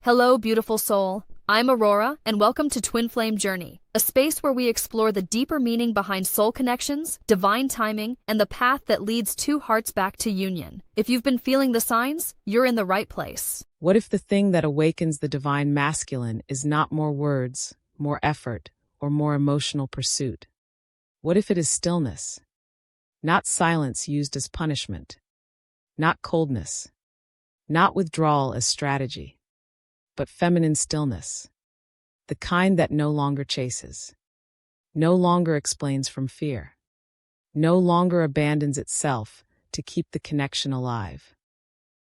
Hello, beautiful soul. I'm Aurora, and welcome to Twin Flame Journey, a space where we explore the deeper meaning behind soul connections, divine timing, and the path that leads two hearts back to union. If you've been feeling the signs, you're in the right place. What if the thing that awakens the divine masculine is not more words, more effort, or more emotional pursuit? What if it is stillness? Not silence used as punishment. Not coldness. Not withdrawal as strategy. But feminine stillness. The kind that no longer chases. No longer explains from fear. No longer abandons itself to keep the connection alive.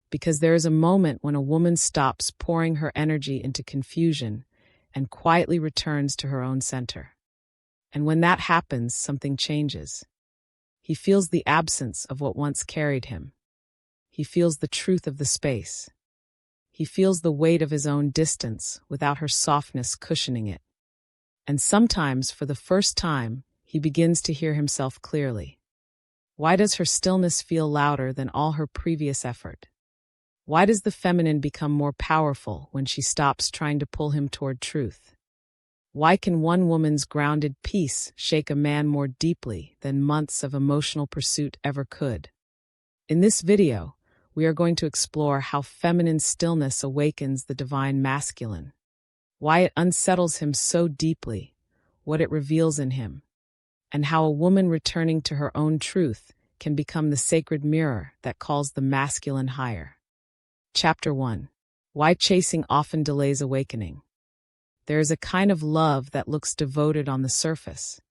Because there is a moment when a woman stops pouring her energy into confusion and quietly returns to her own center. And when that happens, something changes. He feels the absence of what once carried him. He feels the truth of the space. He feels the weight of his own distance without her softness cushioning it. And sometimes, for the first time, he begins to hear himself clearly. Why does her stillness feel louder than all her previous effort? Why does the feminine become more powerful when she stops trying to pull him toward truth? Why can one woman's grounded peace shake a man more deeply than months of emotional pursuit ever could? In this video, we are going to explore how feminine stillness awakens the divine masculine, why it unsettles him so deeply, what it reveals in him, and how a woman returning to her own truth can become the sacred mirror that calls the masculine higher. Chapter 1. Why chasing often delays awakening. There is a kind of love that looks devoted on the surface,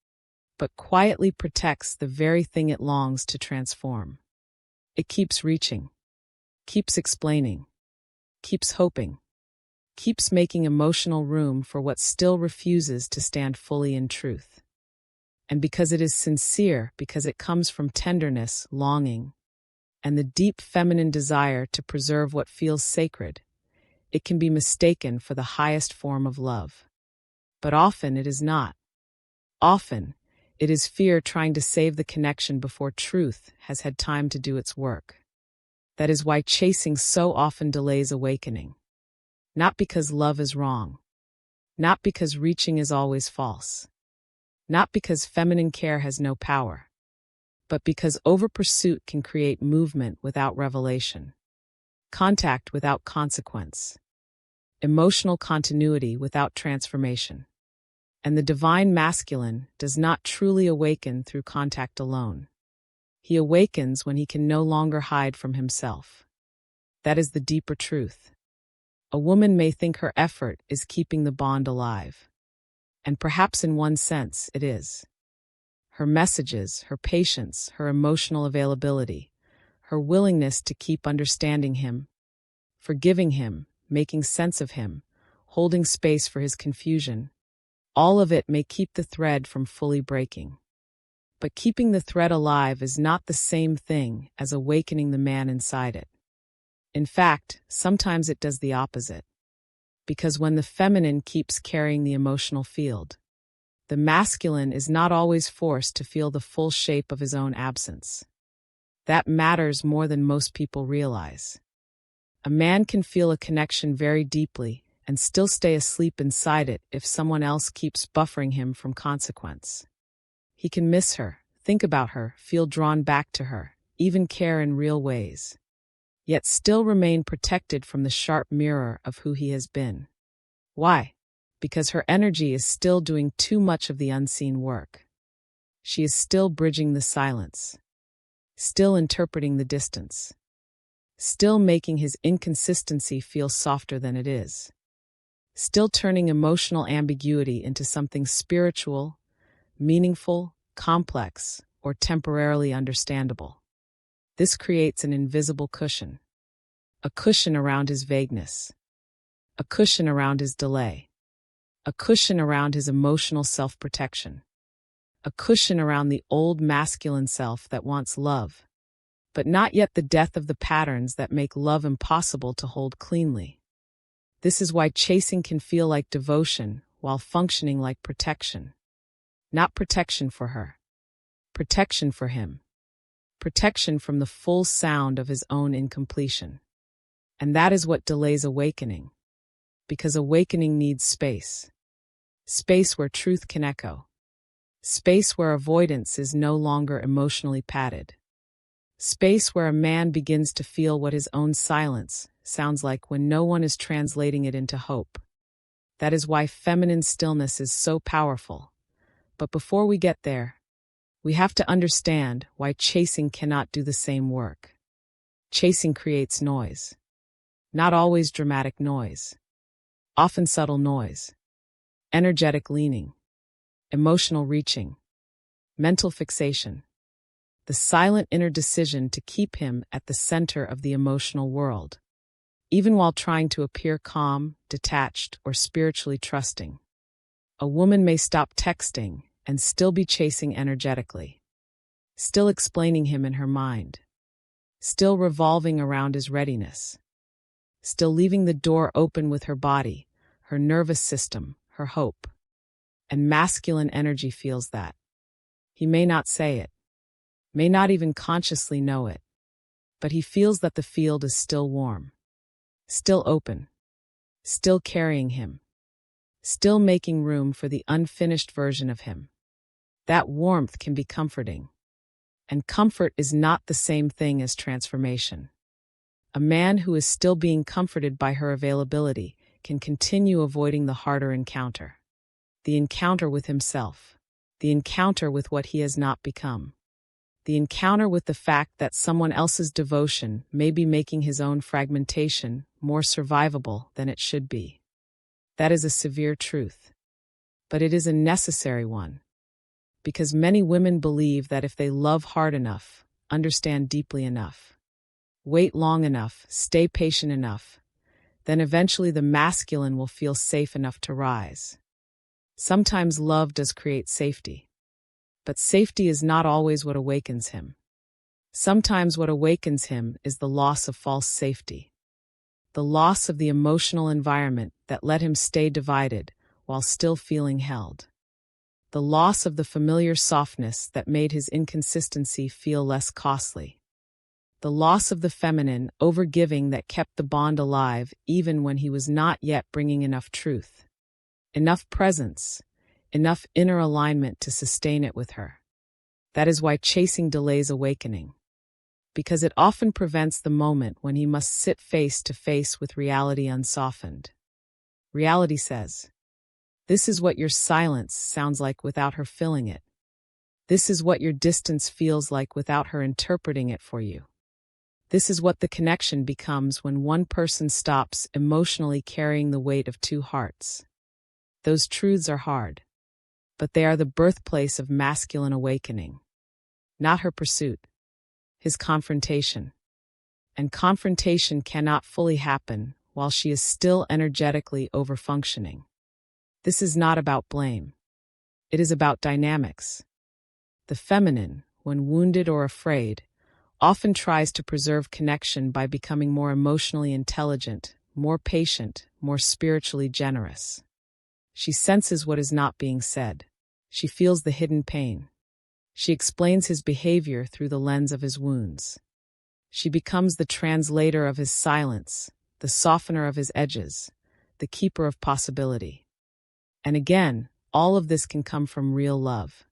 but quietly protects the very thing it longs to transform. It keeps reaching, keeps explaining, keeps hoping, keeps making emotional room for what still refuses to stand fully in truth. And because it is sincere, because it comes from tenderness, longing, and the deep feminine desire to preserve what feels sacred, it can be mistaken for the highest form of love. But often it is not. Often, it is fear trying to save the connection before truth has had time to do its work. That is why chasing so often delays awakening. Not because love is wrong. Not because reaching is always false. Not because feminine care has no power. But because over-pursuit can create movement without revelation. Contact without consequence. Emotional continuity without transformation. And the divine masculine does not truly awaken through contact alone. He awakens when he can no longer hide from himself. That is the deeper truth. A woman may think her effort is keeping the bond alive. And perhaps in one sense it is. Her messages, her patience, her emotional availability, her willingness to keep understanding him, forgiving him, making sense of him, holding space for his confusion, all of it may keep the thread from fully breaking. But keeping the thread alive is not the same thing as awakening the man inside it. In fact, sometimes it does the opposite. Because when the feminine keeps carrying the emotional field, the masculine is not always forced to feel the full shape of his own absence. That matters more than most people realize. A man can feel a connection very deeply and still stay asleep inside it if someone else keeps buffering him from consequence. He can miss her, think about her, feel drawn back to her, even care in real ways, yet still remain protected from the sharp mirror of who he has been. Why? Because her energy is still doing too much of the unseen work. She is still bridging the silence, still interpreting the distance, still making his inconsistency feel softer than it is, still turning emotional ambiguity into something spiritual, meaningful, complex, or temporarily understandable. This creates an invisible cushion. A cushion around his vagueness. A cushion around his delay. A cushion around his emotional self-protection. A cushion around the old masculine self that wants love, but not yet the death of the patterns that make love impossible to hold cleanly. This is why chasing can feel like devotion while functioning like protection. Not protection for her. Protection for him. Protection from the full sound of his own incompletion. And that is what delays awakening. Because awakening needs space. Space where truth can echo. Space where avoidance is no longer emotionally padded. Space where a man begins to feel what his own silence sounds like when no one is translating it into hope. That is why feminine stillness is so powerful. But before we get there, we have to understand why chasing cannot do the same work. Chasing creates noise. Not always dramatic noise. Often subtle noise. Energetic leaning. Emotional reaching. Mental fixation. The silent inner decision to keep him at the center of the emotional world, even while trying to appear calm, detached, or spiritually trusting. A woman may stop texting and still be chasing energetically, still explaining him in her mind, still revolving around his readiness, still leaving the door open with her body, her nervous system, her hope. And masculine energy feels that. He may not say it, may not even consciously know it, but he feels that the field is still warm, still open, still carrying him, still making room for the unfinished version of him. That warmth can be comforting, and comfort is not the same thing as transformation. A man who is still being comforted by her availability can continue avoiding the harder encounter. The encounter with himself, the encounter with what he has not become. The encounter with the fact that someone else's devotion may be making his own fragmentation more survivable than it should be. That is a severe truth. But it is a necessary one. Because many women believe that if they love hard enough, understand deeply enough, wait long enough, stay patient enough, then eventually the masculine will feel safe enough to rise. Sometimes love does create safety. But safety is not always what awakens him. Sometimes what awakens him is the loss of false safety. The loss of the emotional environment that let him stay divided while still feeling held. The loss of the familiar softness that made his inconsistency feel less costly. The loss of the feminine overgiving that kept the bond alive even when he was not yet bringing enough truth, enough presence, enough inner alignment to sustain it with her. That is why chasing delays awakening. Because it often prevents the moment when he must sit face to face with reality unsoftened. Reality says, "This is what your silence sounds like without her filling it. This is what your distance feels like without her interpreting it for you. This is what the connection becomes when one person stops emotionally carrying the weight of two hearts." Those truths are hard. But they are the birthplace of masculine awakening. Not her pursuit, his confrontation. And confrontation cannot fully happen while she is still energetically overfunctioning. This is not about blame. It is about dynamics. The feminine, when wounded or afraid, often tries to preserve connection by becoming more emotionally intelligent, more patient, more spiritually generous. She senses what is not being said. She feels the hidden pain. She explains his behavior through the lens of his wounds. She becomes the translator of his silence, the softener of his edges, the keeper of possibility. And again, all of this can come from real love.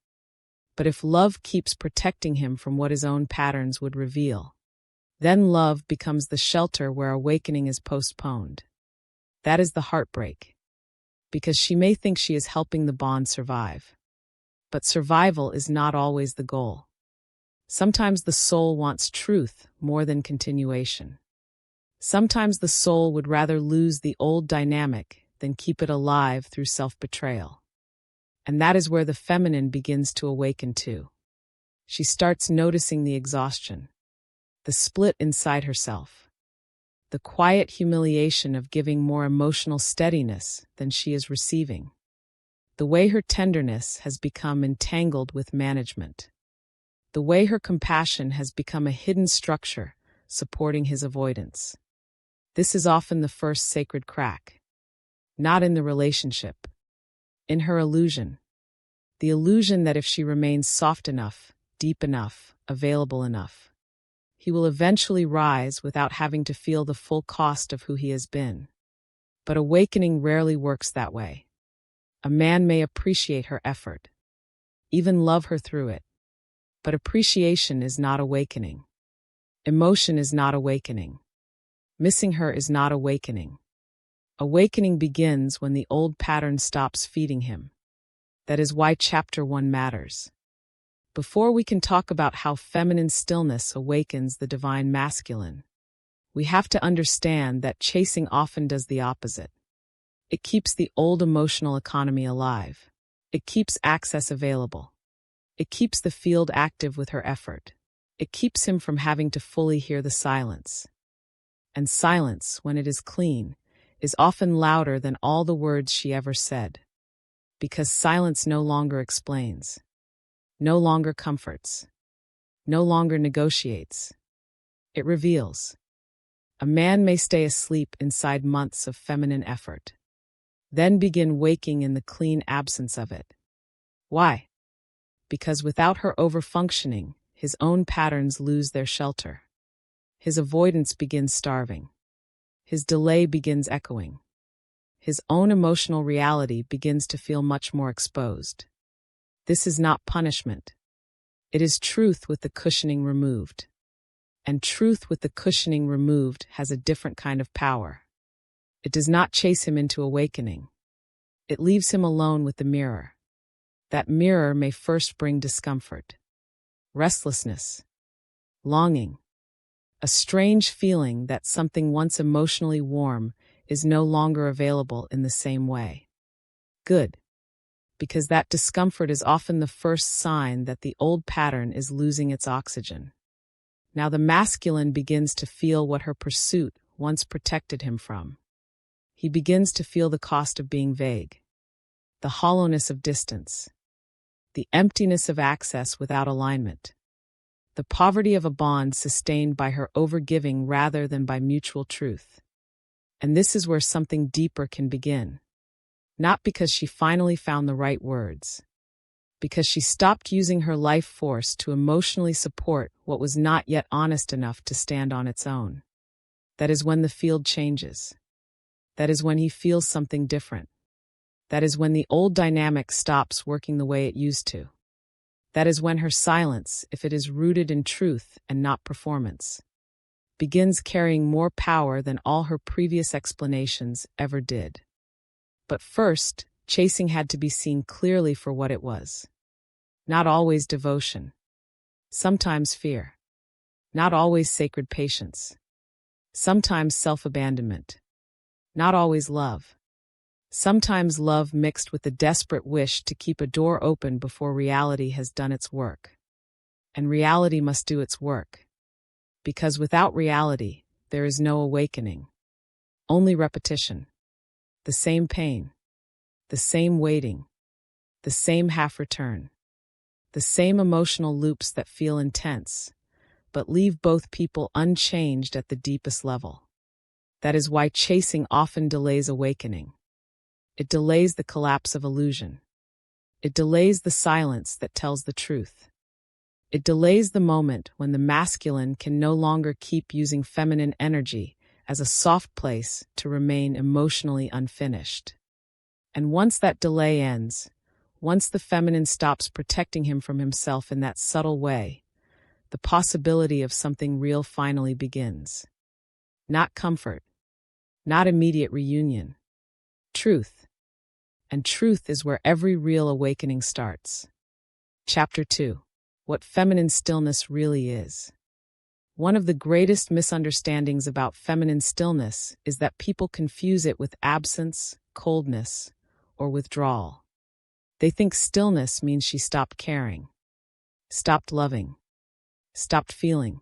But if love keeps protecting him from what his own patterns would reveal, then love becomes the shelter where awakening is postponed. That is the heartbreak. Because she may think she is helping the bond survive. But survival is not always the goal. Sometimes the soul wants truth more than continuation. Sometimes the soul would rather lose the old dynamic than keep it alive through self-betrayal. And that is where the feminine begins to awaken too. She starts noticing the exhaustion, the split inside herself, the quiet humiliation of giving more emotional steadiness than she is receiving. The way her tenderness has become entangled with management. The way her compassion has become a hidden structure supporting his avoidance. This is often the first sacred crack. Not in the relationship. In her illusion. The illusion that if she remains soft enough, deep enough, available enough, he will eventually rise without having to feel the full cost of who he has been. But awakening rarely works that way. A man may appreciate her effort, even love her through it. But appreciation is not awakening. Emotion is not awakening. Missing her is not awakening. Awakening begins when the old pattern stops feeding him. That is why Chapter 1 matters. Before we can talk about how feminine stillness awakens the divine masculine, we have to understand that chasing often does the opposite. It keeps the old emotional economy alive. It keeps access available. It keeps the field active with her effort. It keeps him from having to fully hear the silence. And silence, when it is clean, is often louder than all the words she ever said. Because silence no longer explains, no longer comforts, no longer negotiates. It reveals. A man may stay asleep inside months of feminine effort, then begin waking in the clean absence of it. Why? Because without her overfunctioning, his own patterns lose their shelter. His avoidance begins starving. His delay begins echoing. His own emotional reality begins to feel much more exposed. This is not punishment. It is truth with the cushioning removed. And truth with the cushioning removed has a different kind of power. It does not chase him into awakening. It leaves him alone with the mirror. That mirror may first bring discomfort, restlessness, longing, a strange feeling that something once emotionally warm is no longer available in the same way. Good, because that discomfort is often the first sign that the old pattern is losing its oxygen. Now the masculine begins to feel what her pursuit once protected him from. He begins to feel the cost of being vague, the hollowness of distance, the emptiness of access without alignment, the poverty of a bond sustained by her overgiving rather than by mutual truth. And this is where something deeper can begin. Not because she finally found the right words, because she stopped using her life force to emotionally support what was not yet honest enough to stand on its own. That is when the field changes. That is when he feels something different. That is when the old dynamic stops working the way it used to. That is when her silence, if it is rooted in truth and not performance, begins carrying more power than all her previous explanations ever did. But first, chasing had to be seen clearly for what it was. Not always devotion. Sometimes fear. Not always sacred patience. Sometimes self-abandonment. Not always love. Sometimes love mixed with the desperate wish to keep a door open before reality has done its work. And reality must do its work. Because without reality, there is no awakening. Only repetition. The same pain. The same waiting. The same half-return. The same emotional loops that feel intense, but leave both people unchanged at the deepest level. That is why chasing often delays awakening. It delays the collapse of illusion. It delays the silence that tells the truth. It delays the moment when the masculine can no longer keep using feminine energy as a soft place to remain emotionally unfinished. And once that delay ends, once the feminine stops protecting him from himself in that subtle way, the possibility of something real finally begins. Not comfort, not immediate reunion. Truth. And truth is where every real awakening starts. Chapter 2. What feminine stillness really is. One of the greatest misunderstandings about feminine stillness is that people confuse it with absence, coldness, or withdrawal. They think stillness means she stopped caring, stopped loving, stopped feeling,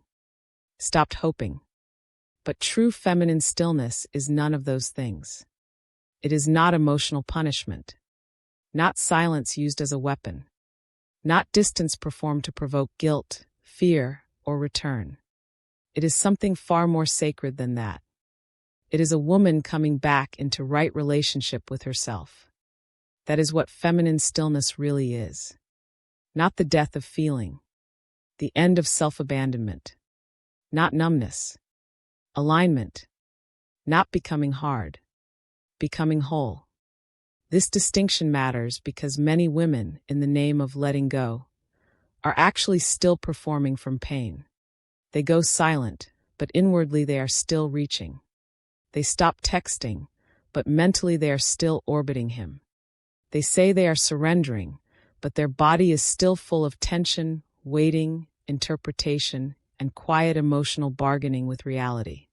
stopped hoping. But true feminine stillness is none of those things. It is not emotional punishment, not silence used as a weapon, not distance performed to provoke guilt, fear, or return. It is something far more sacred than that. It is a woman coming back into right relationship with herself. That is what feminine stillness really is. Not the death of feeling, the end of self-abandonment, not numbness, alignment, not becoming hard, becoming whole. This distinction matters because many women, in the name of letting go, are actually still performing from pain. They go silent, but inwardly they are still reaching. They stop texting, but mentally they are still orbiting him. They say they are surrendering, but their body is still full of tension, waiting, interpretation, and quiet emotional bargaining with reality.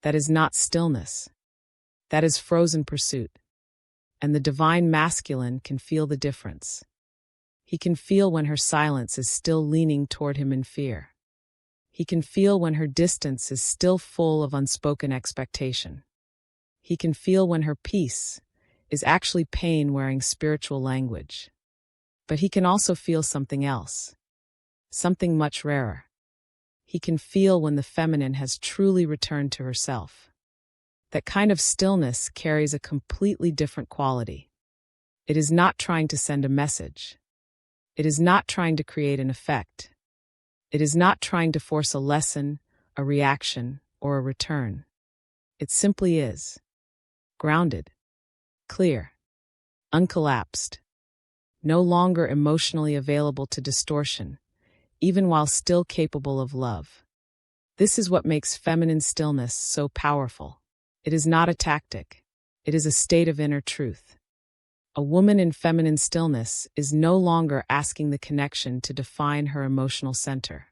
That is not stillness. That is frozen pursuit. And the divine masculine can feel the difference. He can feel when her silence is still leaning toward him in fear. He can feel when her distance is still full of unspoken expectation. He can feel when her peace is actually pain wearing spiritual language. But he can also feel something else, something much rarer. He can feel when the feminine has truly returned to herself. That kind of stillness carries a completely different quality. It is not trying to send a message. It is not trying to create an effect. It is not trying to force a lesson, a reaction, or a return. It simply is. Grounded. Clear. Uncollapsed. No longer emotionally available to distortion, even while still capable of love. This is what makes feminine stillness so powerful. It is not a tactic. It is a state of inner truth. A woman in feminine stillness is no longer asking the connection to define her emotional center.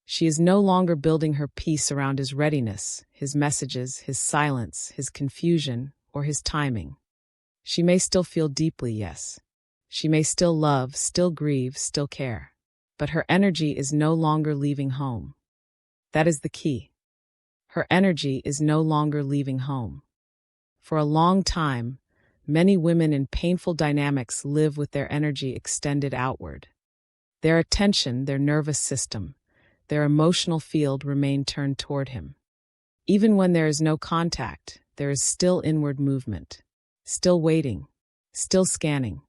She is no longer building her peace around his readiness, his messages, his silence, his confusion, or his timing. She may still feel deeply, yes. She may still love, still grieve, still care. But her energy is no longer leaving home. That is the key. Her energy is no longer leaving home. For a long time, many women in painful dynamics live with their energy extended outward. Their attention, their nervous system, their emotional field remain turned toward him. Even when there is no contact, there is still inward movement, still waiting, still scanning,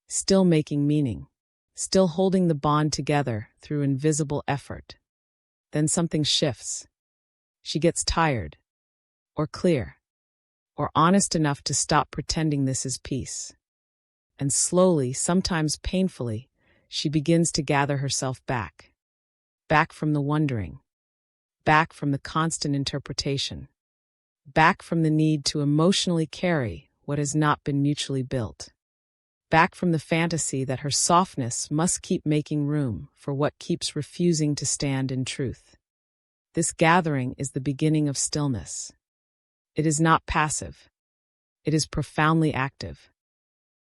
still making meaning, still holding the bond together through invisible effort. Then something shifts. She gets tired, or clear, or honest enough to stop pretending this is peace. And slowly, sometimes painfully, she begins to gather herself back. Back from the wondering. Back from the constant interpretation. Back from the need to emotionally carry what has not been mutually built. Back from the fantasy that her softness must keep making room for what keeps refusing to stand in truth. This gathering is the beginning of stillness. It is not passive. It is profoundly active.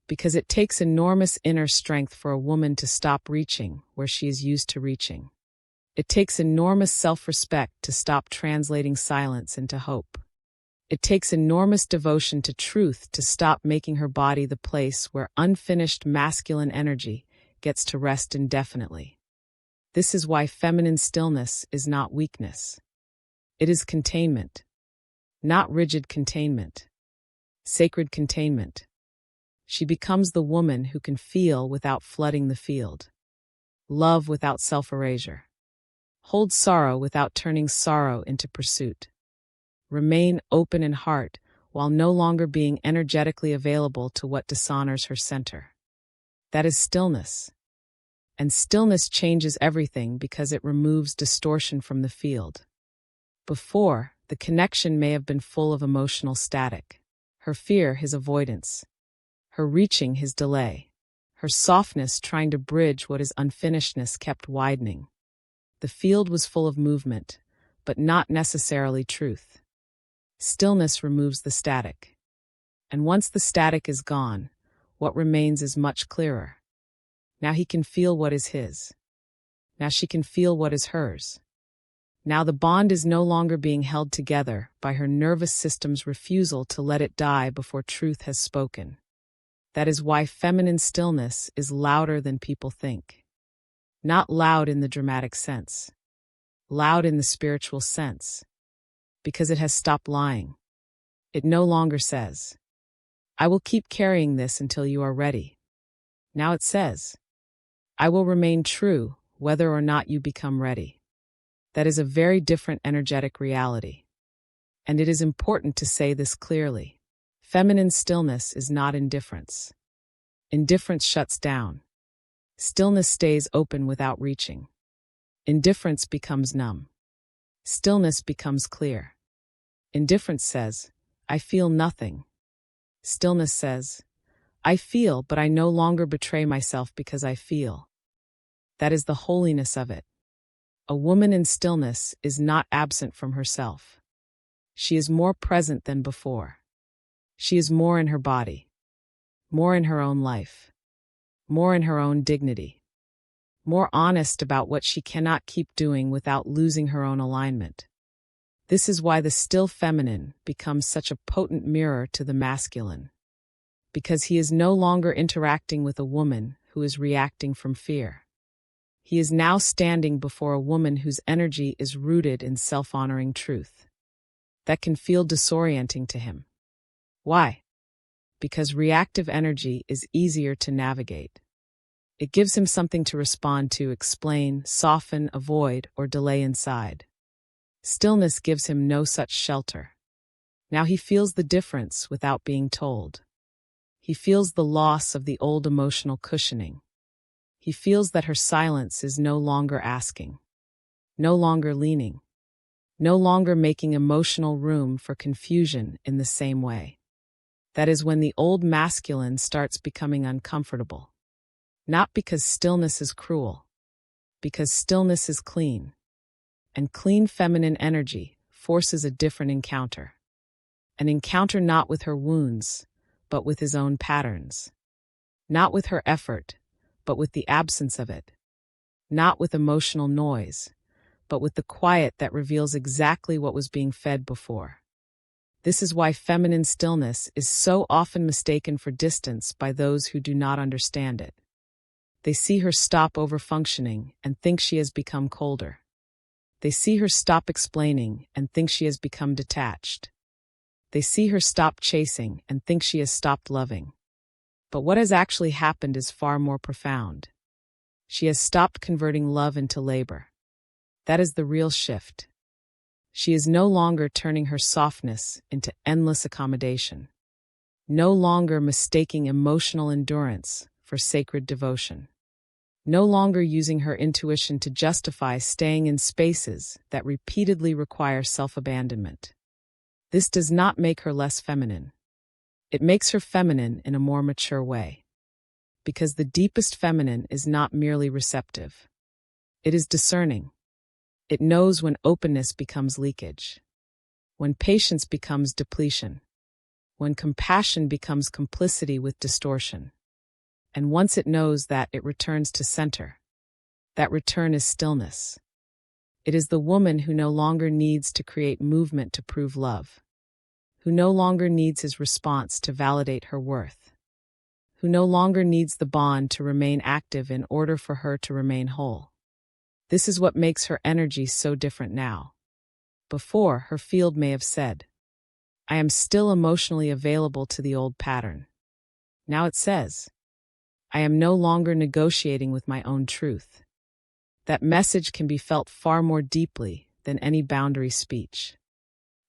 Because it takes enormous inner strength for a woman to stop reaching where she is used to reaching. It takes enormous self-respect to stop translating silence into hope. It takes enormous devotion to truth to stop making her body the place where unfinished masculine energy gets to rest indefinitely. This is why feminine stillness is not weakness. It is containment. Not rigid containment. Sacred containment. She becomes the woman who can feel without flooding the field. Love without self-erasure. Hold sorrow without turning sorrow into pursuit. Remain open in heart while no longer being energetically available to what dishonors her center. That is stillness. And stillness changes everything because it removes distortion from the field. Before, the connection may have been full of emotional static. Her fear, his avoidance. Her reaching, his delay. Her softness trying to bridge what his unfinishedness kept widening. The field was full of movement, but not necessarily truth. Stillness removes the static. And once the static is gone, what remains is much clearer. Now he can feel what is his. Now she can feel what is hers. Now the bond is no longer being held together by her nervous system's refusal to let it die before truth has spoken. That is why feminine stillness is louder than people think. Not loud in the dramatic sense. Loud in the spiritual sense. Because it has stopped lying. It no longer says, I will keep carrying this until you are ready. Now it says, I will remain true whether or not you become ready. That is a very different energetic reality. And it is important to say this clearly. Feminine stillness is not indifference. Indifference shuts down. Stillness stays open without reaching. Indifference becomes numb. Stillness becomes clear. Indifference says, I feel nothing. Stillness says, I feel, but I no longer betray myself because I feel. That is the holiness of it. A woman in stillness is not absent from herself. She is more present than before. She is more in her body, more in her own life, more in her own dignity, more honest about what she cannot keep doing without losing her own alignment. This is why the still feminine becomes such a potent mirror to the masculine, because he is no longer interacting with a woman who is reacting from fear. He is now standing before a woman whose energy is rooted in self-honoring truth. That can feel disorienting to him. Why? Because reactive energy is easier to navigate. It gives him something to respond to, explain, soften, avoid, or delay inside. Stillness gives him no such shelter. Now he feels the difference without being told. He feels the loss of the old emotional cushioning. He feels that her silence is no longer asking, no longer leaning, no longer making emotional room for confusion in the same way. That is when the old masculine starts becoming uncomfortable. Not because stillness is cruel, because stillness is clean. And clean feminine energy forces a different encounter. An encounter not with her wounds, but with his own patterns. Not with her effort, but with the absence of it. Not with emotional noise, but with the quiet that reveals exactly what was being fed before. This is why feminine stillness is so often mistaken for distance by those who do not understand it. They see her stop overfunctioning and think she has become colder. They see her stop explaining and think she has become detached. They see her stop chasing and think she has stopped loving. But what has actually happened is far more profound. She has stopped converting love into labor. That is the real shift. She is no longer turning her softness into endless accommodation. No longer mistaking emotional endurance for sacred devotion. No longer using her intuition to justify staying in spaces that repeatedly require self-abandonment. This does not make her less feminine. It makes her feminine in a more mature way. Because the deepest feminine is not merely receptive. It is discerning. It knows when openness becomes leakage. When patience becomes depletion. When compassion becomes complicity with distortion. And once it knows that, it returns to center. That return is stillness. It is the woman who no longer needs to create movement to prove love. Who no longer needs his response to validate her worth. Who no longer needs the bond to remain active in order for her to remain whole. This is what makes her energy so different now. Before, her field may have said, I am still emotionally available to the old pattern. Now it says, I am no longer negotiating with my own truth. That message can be felt far more deeply than any boundary speech.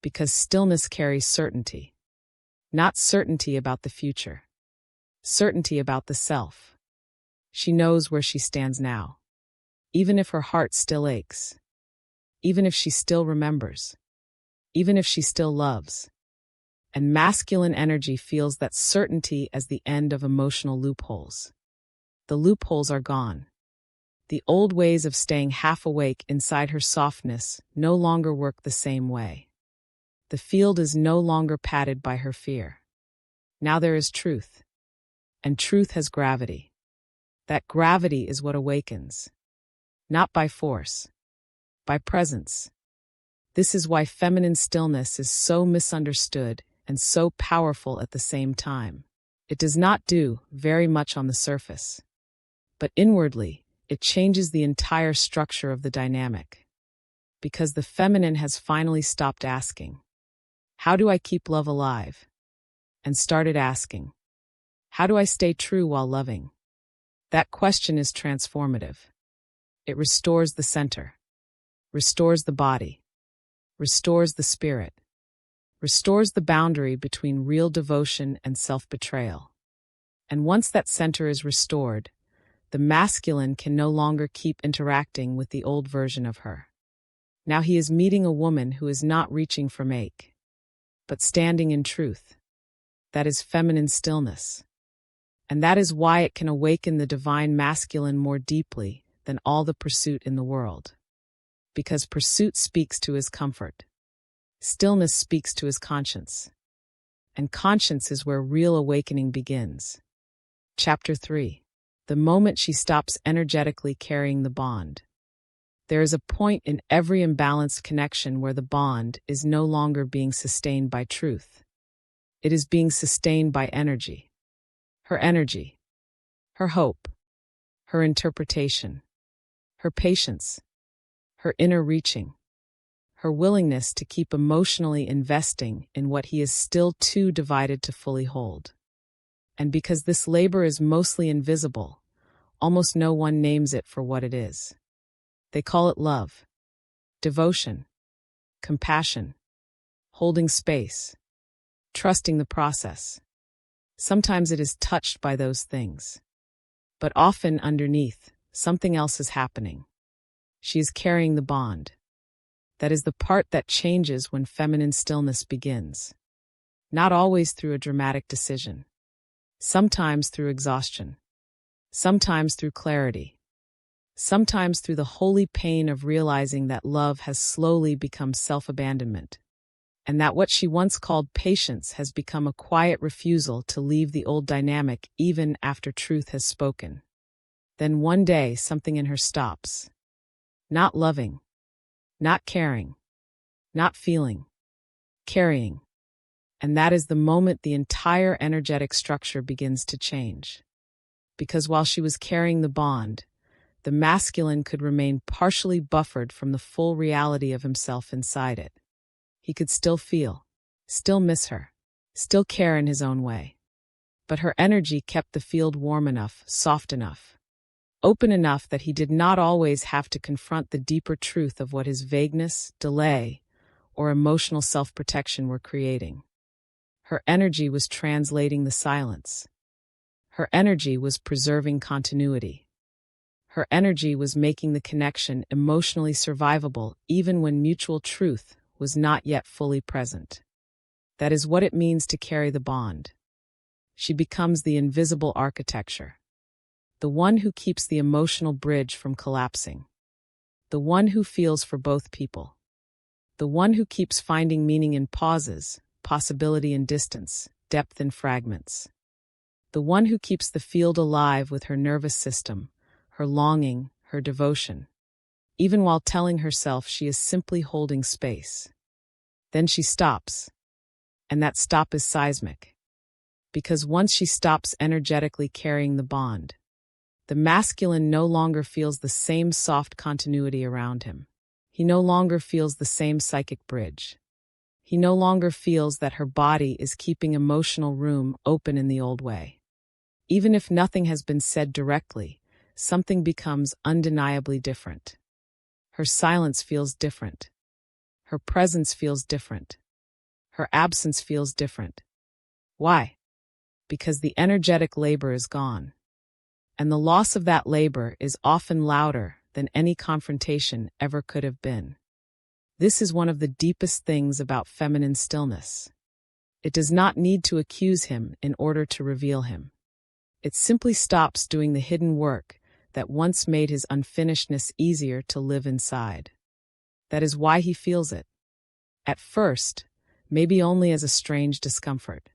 Because stillness carries certainty. Not certainty about the future. Certainty about the self. She knows where she stands now. Even if her heart still aches. Even if she still remembers. Even if she still loves. And masculine energy feels that certainty as the end of emotional loopholes. The loopholes are gone. The old ways of staying half awake inside her softness no longer work the same way. The field is no longer padded by her fear. Now there is truth. And truth has gravity. That gravity is what awakens. Not by force. By presence. This is why feminine stillness is so misunderstood and so powerful at the same time. It does not do very much on the surface. But inwardly, it changes the entire structure of the dynamic. Because the feminine has finally stopped asking, how do I keep love alive? And started asking, how do I stay true while loving? That question is transformative. It restores the center, restores the body, restores the spirit, restores the boundary between real devotion and self-betrayal. And once that center is restored, the masculine can no longer keep interacting with the old version of her. Now he is meeting a woman who is not reaching for make, but standing in truth. That is feminine stillness. And that is why it can awaken the divine masculine more deeply than all the pursuit in the world. Because pursuit speaks to his comfort. Stillness speaks to his conscience. And conscience is where real awakening begins. Chapter 3. The moment she stops energetically carrying the bond. There is a point in every imbalanced connection where the bond is no longer being sustained by truth. It is being sustained by energy. Her energy. Her hope. Her interpretation. Her patience. Her inner reaching. Her willingness to keep emotionally investing in what he is still too divided to fully hold. And because this labor is mostly invisible, almost no one names it for what it is. They call it love, devotion, compassion, holding space, trusting the process. Sometimes it is touched by those things. But often underneath, something else is happening. She is carrying the bond. That is the part that changes when feminine stillness begins. Not always through a dramatic decision. Sometimes through exhaustion. Sometimes through clarity. Sometimes through the holy pain of realizing that love has slowly become self-abandonment, and that what she once called patience has become a quiet refusal to leave the old dynamic even after truth has spoken. Then one day something in her stops. Not loving. Not caring. Not feeling. Carrying. And that is the moment the entire energetic structure begins to change. Because while she was carrying the bond, the masculine could remain partially buffered from the full reality of himself inside it. He could still feel, still miss her, still care in his own way. But her energy kept the field warm enough, soft enough, open enough that he did not always have to confront the deeper truth of what his vagueness, delay, or emotional self-protection were creating. Her energy was translating the silence. Her energy was preserving continuity. Her energy was making the connection emotionally survivable even when mutual truth was not yet fully present. That is what it means to carry the bond. She becomes the invisible architecture. The one who keeps the emotional bridge from collapsing. The one who feels for both people. The one who keeps finding meaning in pauses, possibility in distance, depth in fragments. The one who keeps the field alive with her nervous system, her longing, her devotion, even while telling herself she is simply holding space. Then she stops, and that stop is seismic. Because once she stops energetically carrying the bond, the masculine no longer feels the same soft continuity around him. He no longer feels the same psychic bridge. He no longer feels that her body is keeping emotional room open in the old way. Even if nothing has been said directly, something becomes undeniably different. Her silence feels different. Her presence feels different. Her absence feels different. Why? Because the energetic labor is gone. And the loss of that labor is often louder than any confrontation ever could have been. This is one of the deepest things about feminine stillness. It does not need to accuse him in order to reveal him. It simply stops doing the hidden work that once made his unfinishedness easier to live inside. That is why he feels it. At first, maybe only as a strange discomfort.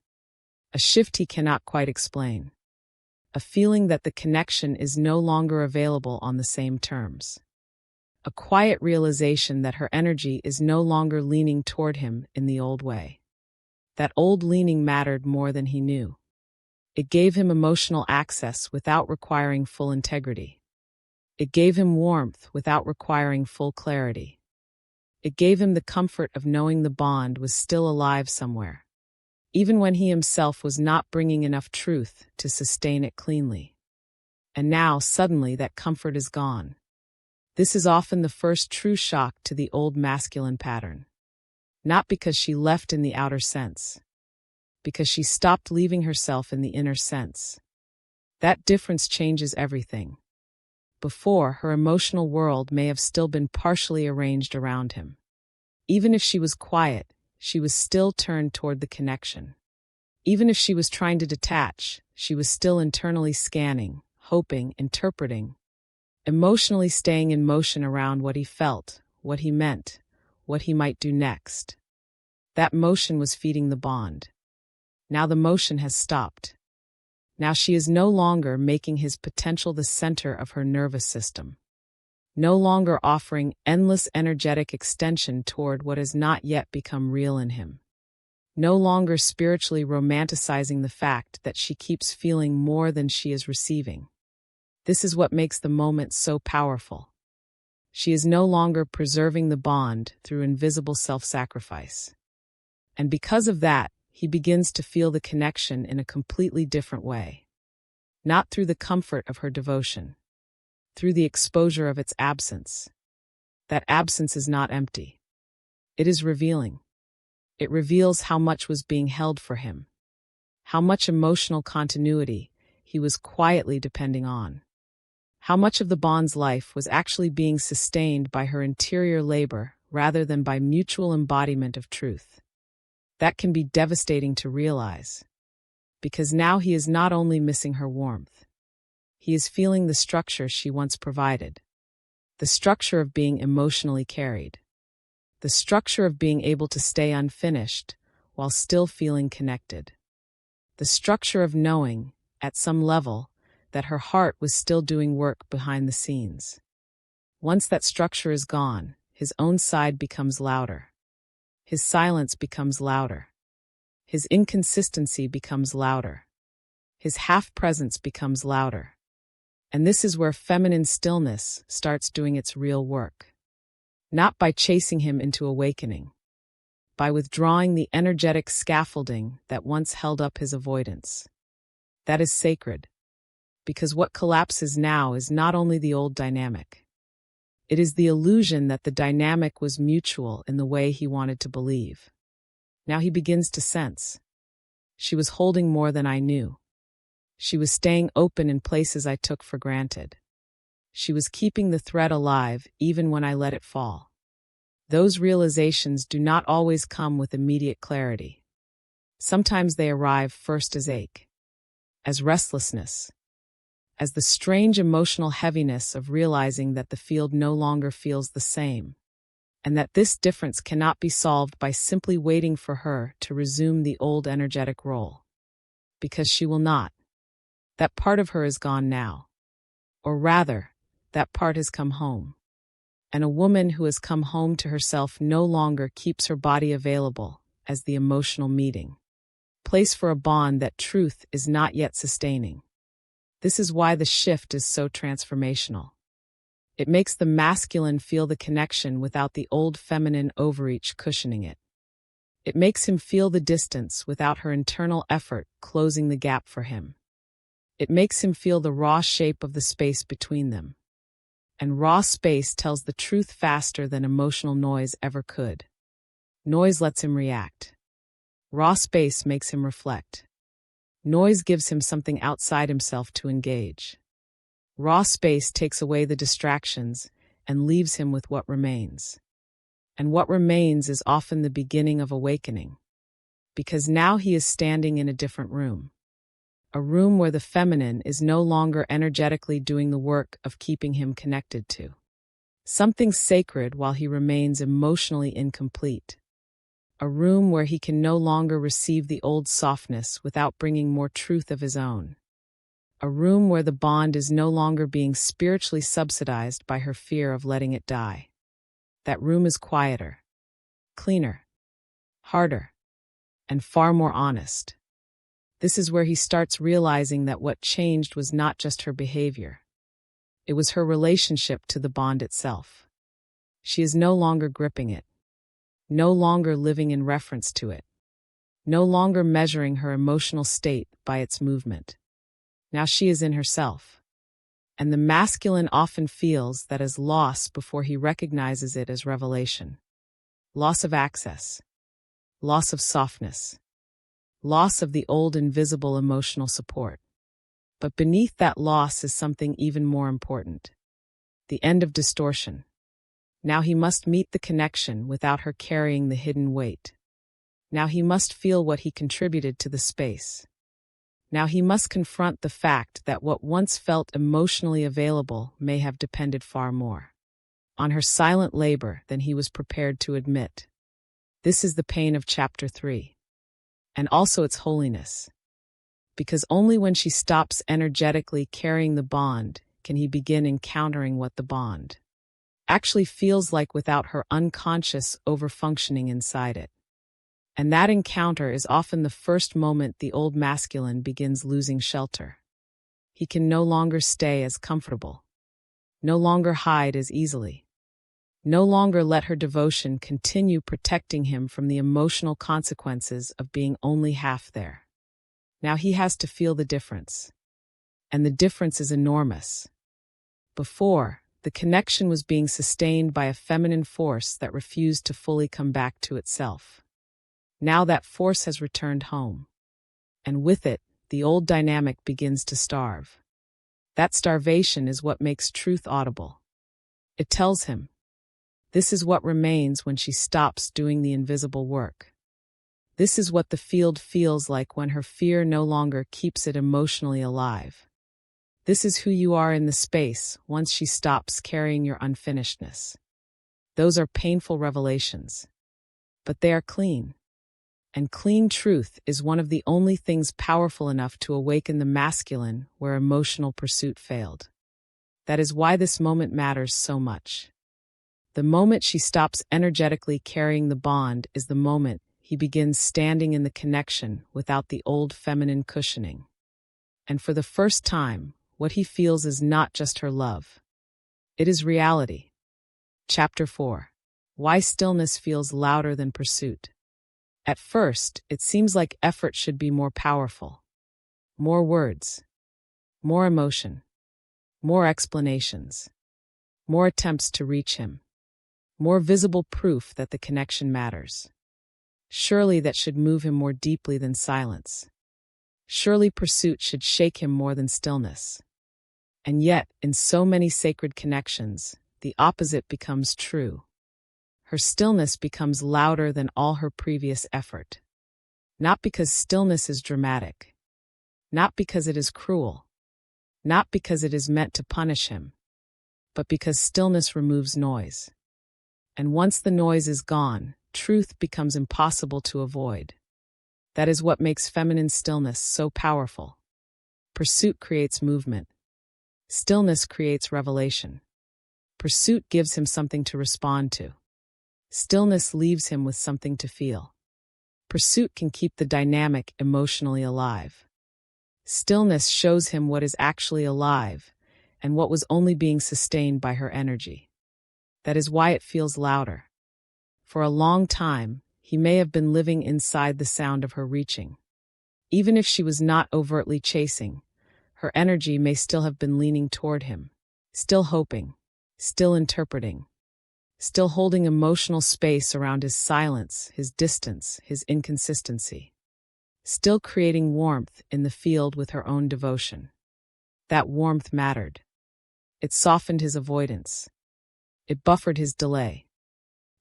A shift he cannot quite explain. A feeling that the connection is no longer available on the same terms. A quiet realization that her energy is no longer leaning toward him in the old way. That old leaning mattered more than he knew. It gave him emotional access without requiring full integrity. It gave him warmth without requiring full clarity. It gave him the comfort of knowing the bond was still alive somewhere, even when he himself was not bringing enough truth to sustain it cleanly. And now, suddenly, that comfort is gone. This is often the first true shock to the old masculine pattern. Not because she left in the outer sense, because she stopped leaving herself in the inner sense. That difference changes everything. Before, her emotional world may have still been partially arranged around him. Even if she was quiet, she was still turned toward the connection. Even if she was trying to detach, she was still internally scanning, hoping, interpreting, emotionally staying in motion around what he felt, what he meant, what he might do next. That motion was feeding the bond. Now the motion has stopped. Now she is no longer making his potential the center of her nervous system. No longer offering endless energetic extension toward what has not yet become real in him. No longer spiritually romanticizing the fact that she keeps feeling more than she is receiving. This is what makes the moment so powerful. She is no longer preserving the bond through invisible self-sacrifice. And because of that, he begins to feel the connection in a completely different way. Not through the comfort of her devotion, through the exposure of its absence. That absence is not empty. It is revealing. It reveals how much was being held for him, how much emotional continuity he was quietly depending on, how much of the bond's life was actually being sustained by her interior labor rather than by mutual embodiment of truth. That can be devastating to realize, because now he is not only missing her warmth, he is feeling the structure she once provided, the structure of being emotionally carried, the structure of being able to stay unfinished while still feeling connected, the structure of knowing, at some level, that her heart was still doing work behind the scenes. Once that structure is gone, his own side becomes louder. His silence becomes louder. His inconsistency becomes louder. His half-presence becomes louder. And this is where feminine stillness starts doing its real work. Not by chasing him into awakening, by withdrawing the energetic scaffolding that once held up his avoidance. That is sacred, because what collapses now is not only the old dynamic. It is the illusion that the dynamic was mutual in the way he wanted to believe. Now he begins to sense. She was holding more than I knew. She was staying open in places I took for granted. She was keeping the thread alive even when I let it fall. Those realizations do not always come with immediate clarity. Sometimes they arrive first as ache, as restlessness, as the strange emotional heaviness of realizing that the field no longer feels the same, and that this difference cannot be solved by simply waiting for her to resume the old energetic role. Because she will not. That part of her is gone now. Or rather, that part has come home. And a woman who has come home to herself no longer keeps her body available as the emotional meeting place for a bond that truth is not yet sustaining. This is why the shift is so transformational. It makes the masculine feel the connection without the old feminine overreach cushioning it. It makes him feel the distance without her internal effort closing the gap for him. It makes him feel the raw shape of the space between them. And raw space tells the truth faster than emotional noise ever could. Noise lets him react. Raw space makes him reflect. Noise gives him something outside himself to engage. Raw space takes away the distractions and leaves him with what remains. And what remains is often the beginning of awakening. Because now he is standing in a different room. A room where the feminine is no longer energetically doing the work of keeping him connected to something sacred while he remains emotionally incomplete. A room where he can no longer receive the old softness without bringing more truth of his own. A room where the bond is no longer being spiritually subsidized by her fear of letting it die. That room is quieter, cleaner, harder, and far more honest. This is where he starts realizing that what changed was not just her behavior. It was her relationship to the bond itself. She is no longer gripping it, no longer living in reference to it, no longer measuring her emotional state by its movement. Now she is in herself. And the masculine often feels that as loss before he recognizes it as revelation. Loss of access. loss of softness, loss of the old invisible emotional support. But beneath that loss is something even more important. The end of distortion. Now he must meet the connection without her carrying the hidden weight. Now he must feel what he contributed to the space. Now he must confront the fact that what once felt emotionally available may have depended far more on her silent labor than he was prepared to admit. This is the pain of chapter 3. And also its holiness. Because only when she stops energetically carrying the bond can he begin encountering what the bond actually feels like without her unconscious overfunctioning inside it. And that encounter is often the first moment the old masculine begins losing shelter. He can no longer stay as comfortable, no longer hide as easily, no longer let her devotion continue protecting him from the emotional consequences of being only half there. Now he has to feel the difference. And the difference is enormous. Before, the connection was being sustained by a feminine force that refused to fully come back to itself. Now that force has returned home. And with it, the old dynamic begins to starve. That starvation is what makes truth audible. It tells him, this is what remains when she stops doing the invisible work. This is what the field feels like when her fear no longer keeps it emotionally alive. This is who you are in the space once she stops carrying your unfinishedness. Those are painful revelations. But they are clean. And clean truth is one of the only things powerful enough to awaken the masculine where emotional pursuit failed. That is why this moment matters so much. The moment she stops energetically carrying the bond is the moment he begins standing in the connection without the old feminine cushioning. And for the first time, what he feels is not just her love. It is reality. Chapter 4. Why stillness feels louder than pursuit. At first, it seems like effort should be more powerful. More words. More emotion. More explanations. More attempts to reach him. More visible proof that the connection matters. Surely that should move him more deeply than silence. Surely pursuit should shake him more than stillness. And yet, in so many sacred connections, the opposite becomes true. Her stillness becomes louder than all her previous effort. Not because stillness is dramatic. Not because it is cruel. Not because it is meant to punish him. But because stillness removes noise. And once the noise is gone, truth becomes impossible to avoid. That is what makes feminine stillness so powerful. Pursuit creates movement. Stillness creates revelation. Pursuit gives him something to respond to. Stillness leaves him with something to feel. Pursuit can keep the dynamic emotionally alive. Stillness shows him what is actually alive and what was only being sustained by her energy. That is why it feels louder. For a long time, he may have been living inside the sound of her reaching. Even if she was not overtly chasing, her energy may still have been leaning toward him, still hoping, still interpreting, still holding emotional space around his silence, his distance, his inconsistency, still creating warmth in the field with her own devotion. That warmth mattered. It softened his avoidance. It buffered his delay.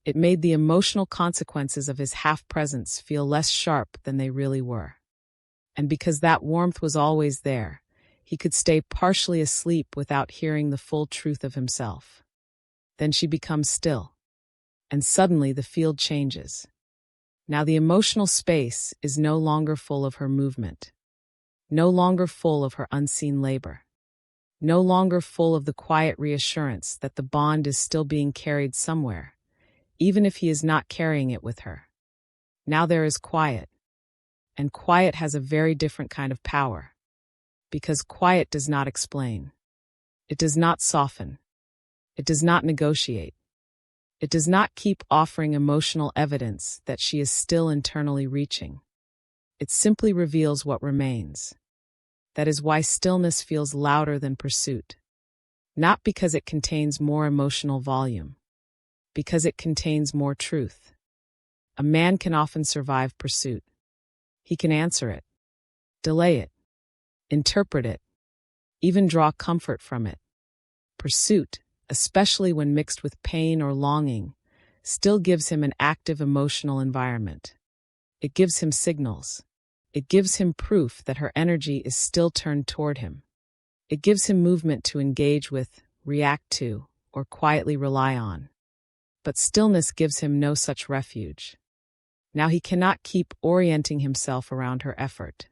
It made the emotional consequences of his half-presence feel less sharp than they really were. And because that warmth was always there, he could stay partially asleep without hearing the full truth of himself. Then she becomes still. And suddenly the field changes. Now the emotional space is no longer full of her movement. No longer full of her unseen labor. No longer full of the quiet reassurance that the bond is still being carried somewhere, even if he is not carrying it with her. Now there is quiet. And quiet has a very different kind of power. Because quiet does not explain. It does not soften. It does not negotiate. It does not keep offering emotional evidence that she is still internally reaching. It simply reveals what remains. That is why stillness feels louder than pursuit. Not because it contains more emotional volume. Because it contains more truth. a man can often survive pursuit. He can answer it, delay it, interpret it, even draw comfort from it. Pursuit, especially when mixed with pain or longing, still gives him an active emotional environment. It gives him signals. It gives him proof that her energy is still turned toward him. It gives him movement to engage with, react to, or quietly rely on. But stillness gives him no such refuge. Now he cannot keep orienting himself around her effort.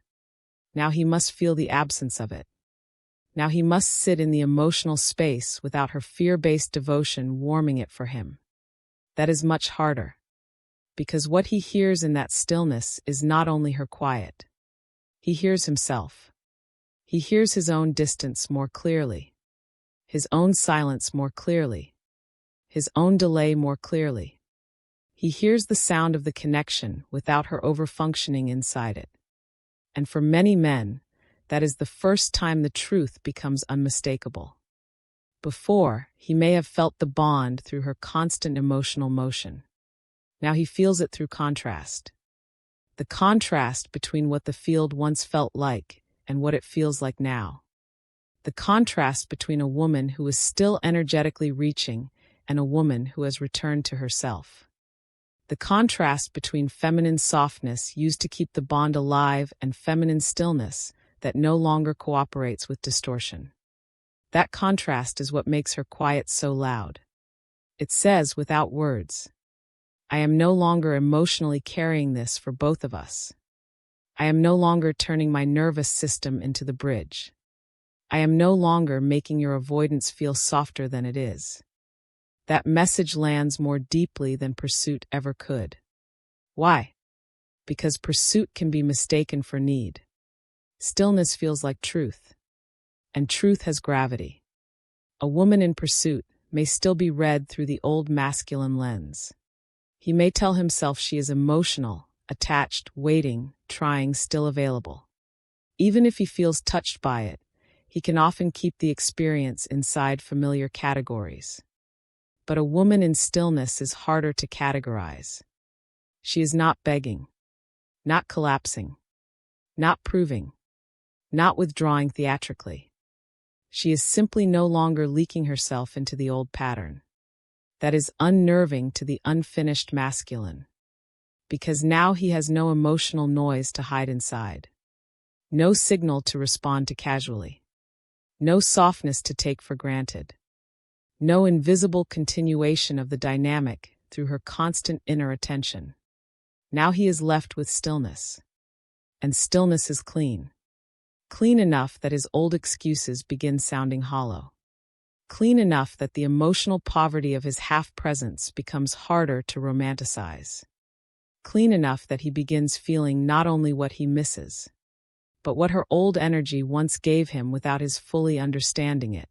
Now he must feel the absence of it. Now he must sit in the emotional space without her fear-based devotion warming it for him. That is much harder, because what he hears in that stillness is not only her quiet. He hears himself. He hears his own distance more clearly, his own silence more clearly, his own delay more clearly. He hears the sound of the connection without her overfunctioning inside it. And for many men, that is the first time the truth becomes unmistakable. Before, he may have felt the bond through her constant emotional motion. Now he feels it through contrast. The contrast between what the field once felt like and what it feels like now. The contrast between a woman who is still energetically reaching and a woman who has returned to herself. The contrast between feminine softness used to keep the bond alive and feminine stillness that no longer cooperates with distortion. That contrast is what makes her quiet so loud. It says without words, I am no longer emotionally carrying this for both of us. I am no longer turning my nervous system into the bridge. I am no longer making your avoidance feel softer than it is. That message lands more deeply than pursuit ever could. Why? Because pursuit can be mistaken for need. Stillness feels like truth, and truth has gravity. A woman in pursuit may still be read through the old masculine lens. He may tell himself she is emotional, attached, waiting, trying, still available. Even if he feels touched by it, he can often keep the experience inside familiar categories. But a woman in stillness is harder to categorize. She is not begging, not collapsing, not proving, not withdrawing theatrically. She is simply no longer leaking herself into the old pattern. That is unnerving to the unfinished masculine, because now he has no emotional noise to hide inside, no signal to respond to casually, no softness to take for granted, no invisible continuation of the dynamic through her constant inner attention. Now he is left with stillness, and stillness is clean. Clean enough that his old excuses begin sounding hollow. Clean enough that the emotional poverty of his half-presence becomes harder to romanticize. Clean enough that he begins feeling not only what he misses, but what her old energy once gave him without his fully understanding it.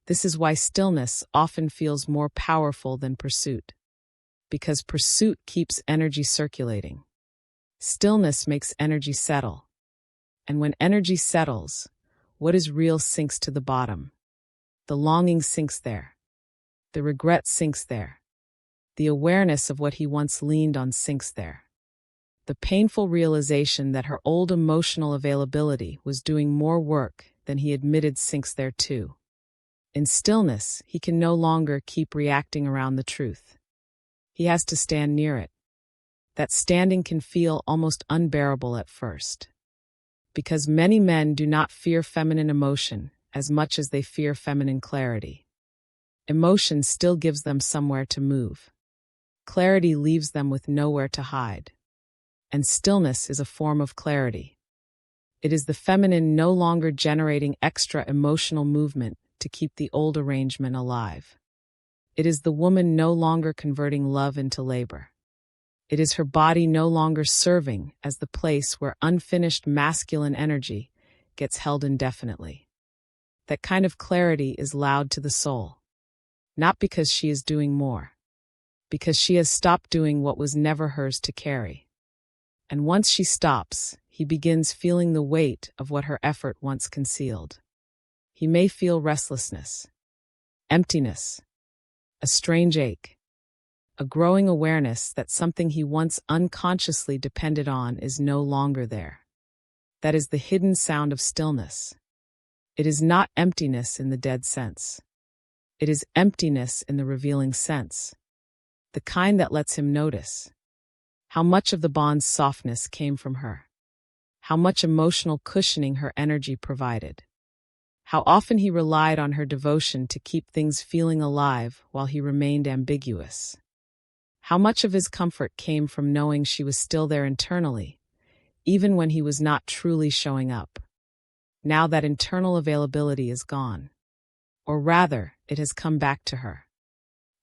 This is why stillness often feels more powerful than pursuit. Because pursuit keeps energy circulating. Stillness makes energy settle. And when energy settles, what is real sinks to the bottom. The longing sinks there. The regret sinks there. The awareness of what he once leaned on sinks there. The painful realization that her old emotional availability was doing more work than he admitted sinks there too. In stillness, he can no longer keep reacting around the truth. He has to stand near it. That standing can feel almost unbearable at first. Because many men do not fear feminine emotion as much as they fear feminine clarity. Emotion still gives them somewhere to move. Clarity leaves them with nowhere to hide. And stillness is a form of clarity. It is the feminine no longer generating extra emotional movement to keep the old arrangement alive. It is the woman no longer converting love into labor. It is her body no longer serving as the place where unfinished masculine energy gets held indefinitely. That kind of clarity is loud to the soul. Not because she is doing more. Because she has stopped doing what was never hers to carry. And once she stops, he begins feeling the weight of what her effort once concealed. He may feel restlessness, emptiness, a strange ache. a growing awareness that something he once unconsciously depended on is no longer there. That is the hidden sound of stillness. It is not emptiness in the dead sense. It is emptiness in the revealing sense, the kind that lets him notice how much of the bond's softness came from her, how much emotional cushioning her energy provided, how often he relied on her devotion to keep things feeling alive while he remained ambiguous, how much of his comfort came from knowing she was still there internally, even when he was not truly showing up. Now that internal availability is gone, or rather, it has come back to her.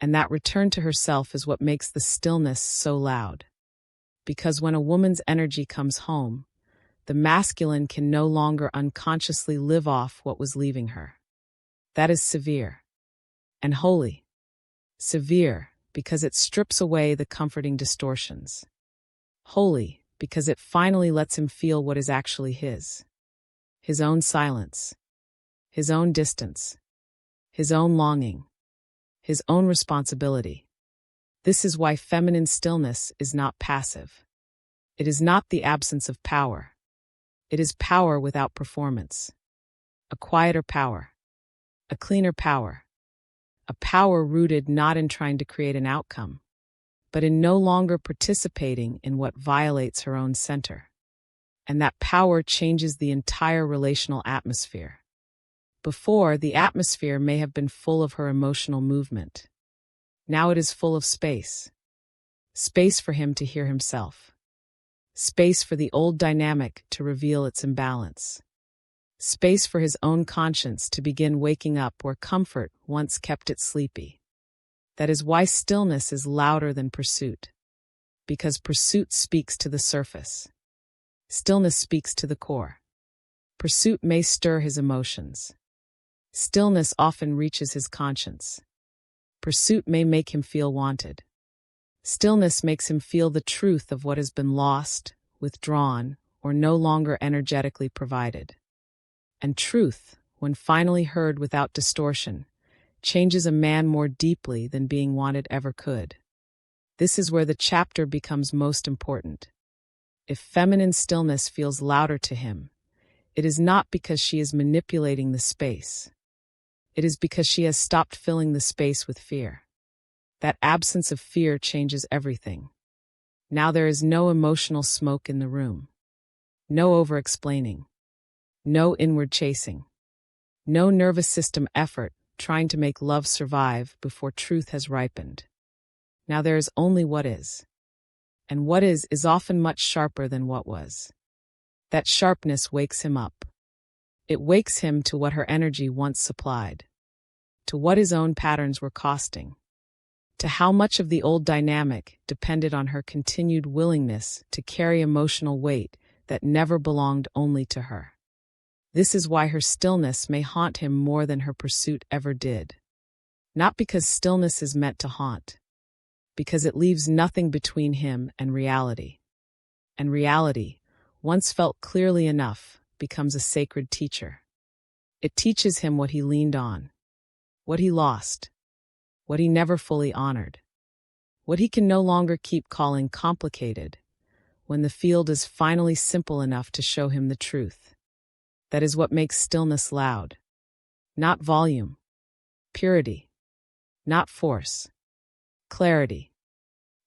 And that return to herself is what makes the stillness so loud. Because when a woman's energy comes home, the masculine can no longer unconsciously live off what was leaving her. That is severe and holy. Severe because it strips away the comforting distortions. Holy because it finally lets him feel what is actually his own silence, his own distance, his own longing, his own responsibility. This is why feminine stillness is not passive. It is not the absence of power. It is power without performance. A quieter power. A cleaner power. A power rooted not in trying to create an outcome, but in no longer participating in what violates her own center. And that power changes the entire relational atmosphere. Before, the atmosphere may have been full of her emotional movement. Now it is full of space. Space for him to hear himself. Space for the old dynamic to reveal its imbalance. Space for his own conscience to begin waking up where comfort once kept it sleepy. That is why stillness is louder than pursuit. Because pursuit speaks to the surface. Stillness speaks to the core. Pursuit may stir his emotions. Stillness often reaches his conscience. Pursuit may make him feel wanted. Stillness makes him feel the truth of what has been lost, withdrawn, or no longer energetically provided. And truth, when finally heard without distortion, changes a man more deeply than being wanted ever could. This is where the chapter becomes most important. If feminine stillness feels louder to him, it is not because she is manipulating the space. It is because she has stopped filling the space with fear. That absence of fear changes everything. Now there is no emotional smoke in the room. No over-explaining. No inward chasing. No nervous system effort trying to make love survive before truth has ripened. Now there is only what is. And what is often much sharper than what was. That sharpness wakes him up. It wakes him to what her energy once supplied. To what his own patterns were costing. To how much of the old dynamic depended on her continued willingness to carry emotional weight that never belonged only to her. This is why her stillness may haunt him more than her pursuit ever did. Not because stillness is meant to haunt. Because it leaves nothing between him and reality. And reality, once felt clearly enough, becomes a sacred teacher. It teaches him what he leaned on, what he lost, what he never fully honored, what he can no longer keep calling complicated, when the field is finally simple enough to show him the truth. That is what makes stillness loud. Not volume, purity, not force. Clarity,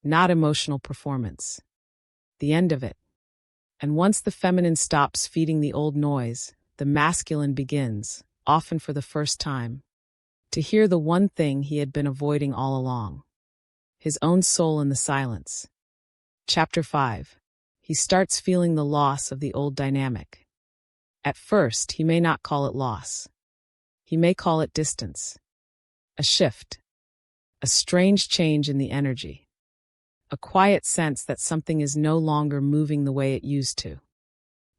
not emotional performance. The end of it. And once the feminine stops feeding the old noise, the masculine begins, often for the first time, to hear the one thing he had been avoiding all along. His own soul in the silence. Chapter 5. He starts feeling the loss of the old dynamic. At first, he may not call it loss. He may call it distance. A shift. A strange change in the energy. A quiet sense that something is no longer moving the way it used to.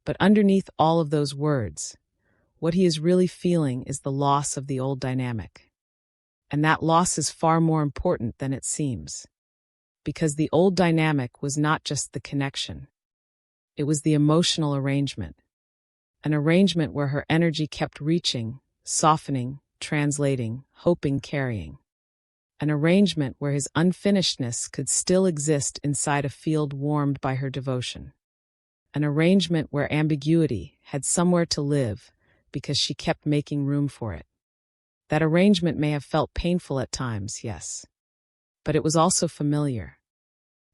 But underneath all of those words, what he is really feeling is the loss of the old dynamic. And that loss is far more important than it seems. Because the old dynamic was not just the connection. It was the emotional arrangement. An arrangement where her energy kept reaching, softening, translating, hoping, carrying. an arrangement where his unfinishedness could still exist inside a field warmed by her devotion. An arrangement where ambiguity had somewhere to live because she kept making room for it. That arrangement may have felt painful at times, yes, but it was also familiar.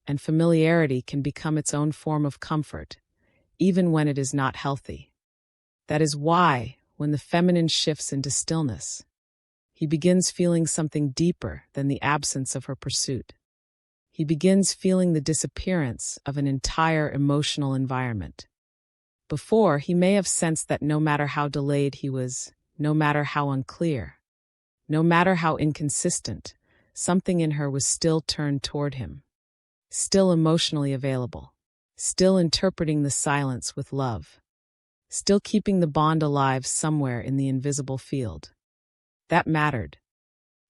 And familiarity can become its own form of comfort, even when it is not healthy. That is why, when the feminine shifts into stillness, he begins feeling something deeper than the absence of her pursuit. He begins feeling the disappearance of an entire emotional environment. Before, he may have sensed that no matter how delayed he was, no matter how unclear, no matter how inconsistent, something in her was still turned toward him, still emotionally available, still interpreting the silence with love, still keeping the bond alive somewhere in the invisible field. That mattered.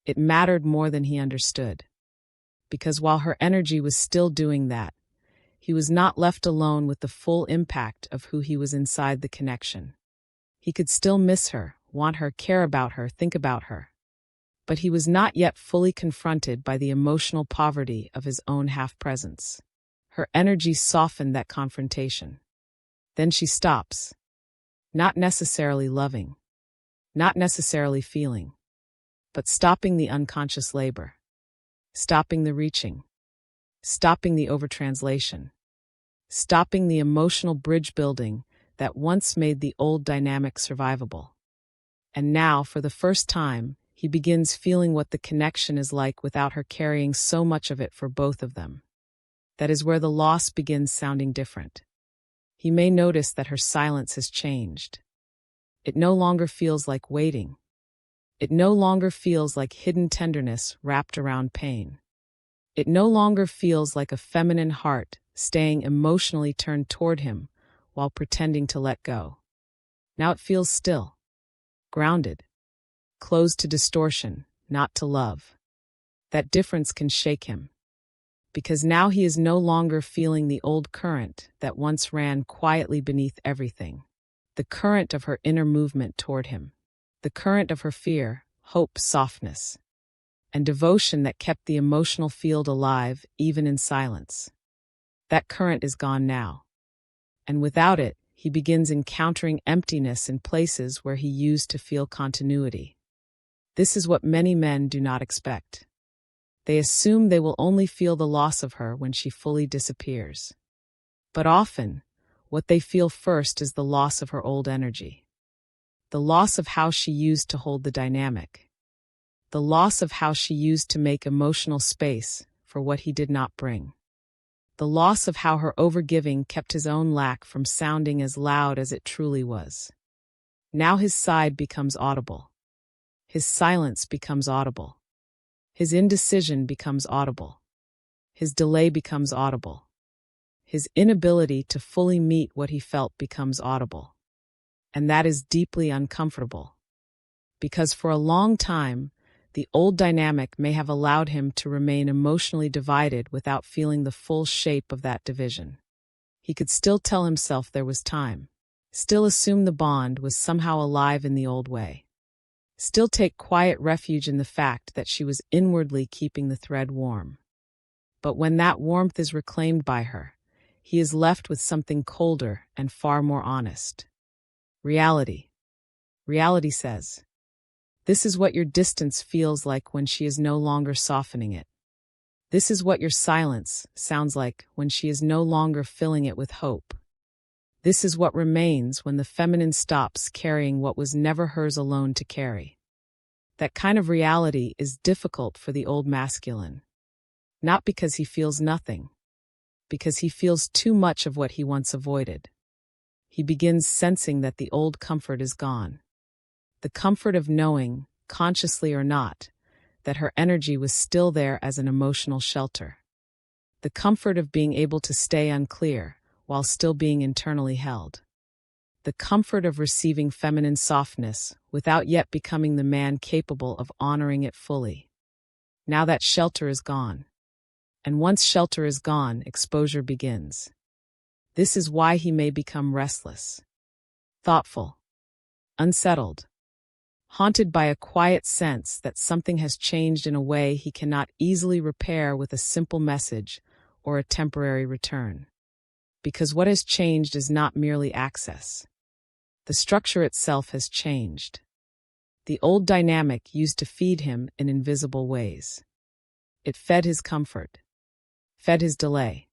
It mattered more than he understood. Because while her energy was still doing that, he was not left alone with the full impact of who he was inside the connection. He could still miss her, want her, care about her, think about her. But he was not yet fully confronted by the emotional poverty of his own half-presence. Her energy softened that confrontation. Then she stops. Not necessarily loving, not necessarily feeling, but stopping the unconscious labor, stopping the reaching, stopping the overtranslation, stopping the emotional bridge building that once made the old dynamic survivable. And now, for the first time, he begins feeling what the connection is like without her carrying so much of it for both of them. That is where the loss begins sounding different. He may notice that her silence has changed. It no longer feels like waiting. It no longer feels like hidden tenderness wrapped around pain. It no longer feels like a feminine heart staying emotionally turned toward him while pretending to let go. Now it feels still, grounded, closed to distortion, not to love. That difference can shake him. Because now he is no longer feeling the old current that once ran quietly beneath everything. The current of her inner movement toward him. The current of her fear, hope, softness, and devotion that kept the emotional field alive even in silence. That current is gone now. And without it, he begins encountering emptiness in places where he used to feel continuity. This is what many men do not expect. They assume they will only feel the loss of her when she fully disappears. But often, what they feel first is the loss of her old energy. The loss of how she used to hold the dynamic. The loss of how she used to make emotional space for what he did not bring. The loss of how her overgiving kept his own lack from sounding as loud as it truly was. Now his sigh becomes audible. His silence becomes audible. His indecision becomes audible. His delay becomes audible. His inability to fully meet what he felt becomes audible. And that is deeply uncomfortable. Because for a long time, the old dynamic may have allowed him to remain emotionally divided without feeling the full shape of that division. He could still tell himself there was time, still assume the bond was somehow alive in the old way, still take quiet refuge in the fact that she was inwardly keeping the thread warm. But when that warmth is reclaimed by her, he is left with something colder and far more honest. Reality. Reality says, this is what your distance feels like when she is no longer softening it. This is what your silence sounds like when she is no longer filling it with hope. This is what remains when the feminine stops carrying what was never hers alone to carry. That kind of reality is difficult for the old masculine. Not because he feels nothing, because he feels too much of what he once avoided. He begins sensing that the old comfort is gone. The comfort of knowing, consciously or not, that her energy was still there as an emotional shelter. The comfort of being able to stay unclear while still being internally held. The comfort of receiving feminine softness without yet becoming the man capable of honoring it fully. Now that shelter is gone. And once shelter is gone, exposure begins. This is why he may become restless, thoughtful, unsettled, haunted by a quiet sense that something has changed in a way he cannot easily repair with a simple message or a temporary return. Because what has changed is not merely access. The structure itself has changed. The old dynamic used to feed him in invisible ways. It fed his comfort, fed his delay,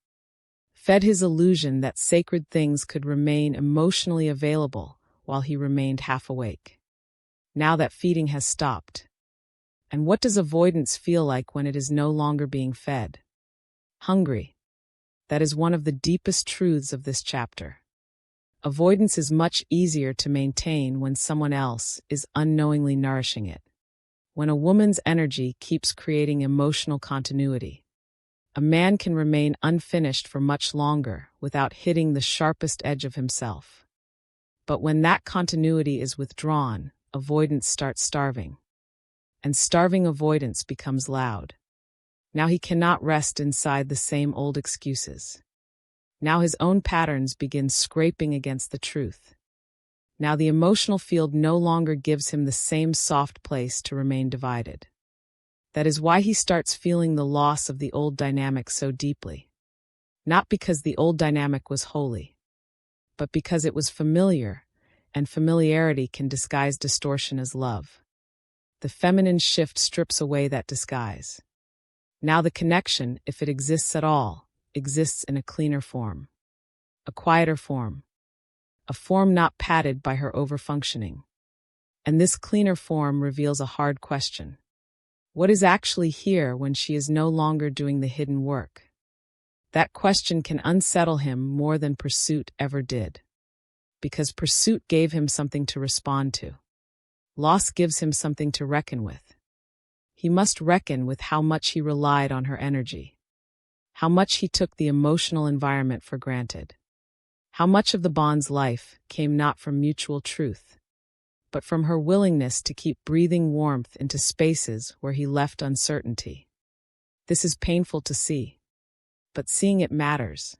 fed his illusion that sacred things could remain emotionally available while he remained half awake. Now that feeding has stopped. And what does avoidance feel like when it is no longer being fed? Hungry. That is one of the deepest truths of this chapter. Avoidance is much easier to maintain when someone else is unknowingly nourishing it. When a woman's energy keeps creating emotional continuity, a man can remain unfinished for much longer without hitting the sharpest edge of himself. But when that continuity is withdrawn, avoidance starts starving. And starving avoidance becomes loud. Now he cannot rest inside the same old excuses. Now his own patterns begin scraping against the truth. Now the emotional field no longer gives him the same soft place to remain divided. That is why he starts feeling the loss of the old dynamic so deeply. Not because the old dynamic was holy, but because it was familiar, and familiarity can disguise distortion as love. The feminine shift strips away that disguise. Now the connection, if it exists at all, exists in a cleaner form. A quieter form. A form not padded by her overfunctioning. And this cleaner form reveals a hard question. What is actually here when she is no longer doing the hidden work? That question can unsettle him more than pursuit ever did. Because pursuit gave him something to respond to. Loss gives him something to reckon with. He must reckon with how much he relied on her energy. How much he took the emotional environment for granted. How much of the bond's life came not from mutual truth, but from her willingness to keep breathing warmth into spaces where he left uncertainty. This is painful to see, but seeing it matters.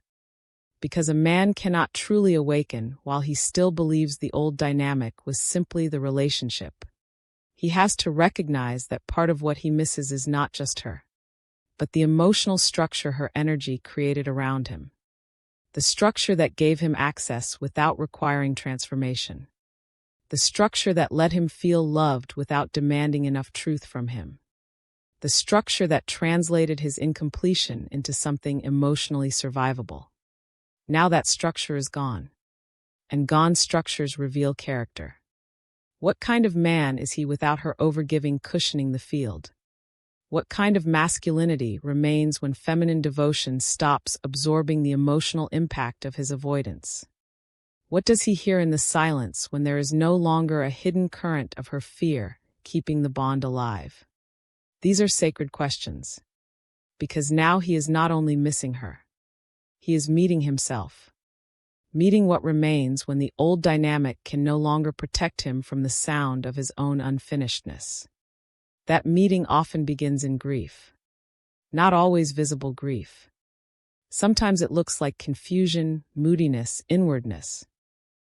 Because a man cannot truly awaken while he still believes the old dynamic was simply the relationship. He has to recognize that part of what he misses is not just her, but the emotional structure her energy created around him. The structure that gave him access without requiring transformation. The structure that let him feel loved without demanding enough truth from him. The structure that translated his incompletion into something emotionally survivable. Now that structure is gone. And gone structures reveal character. What kind of man is he without her overgiving cushioning the field? What kind of masculinity remains when feminine devotion stops absorbing the emotional impact of his avoidance? What does he hear in the silence when there is no longer a hidden current of her fear keeping the bond alive? These are sacred questions. Because now he is not only missing her. He is meeting himself. Meeting what remains when the old dynamic can no longer protect him from the sound of his own unfinishedness. That meeting often begins in grief. Not always visible grief. Sometimes it looks like confusion, moodiness, inwardness,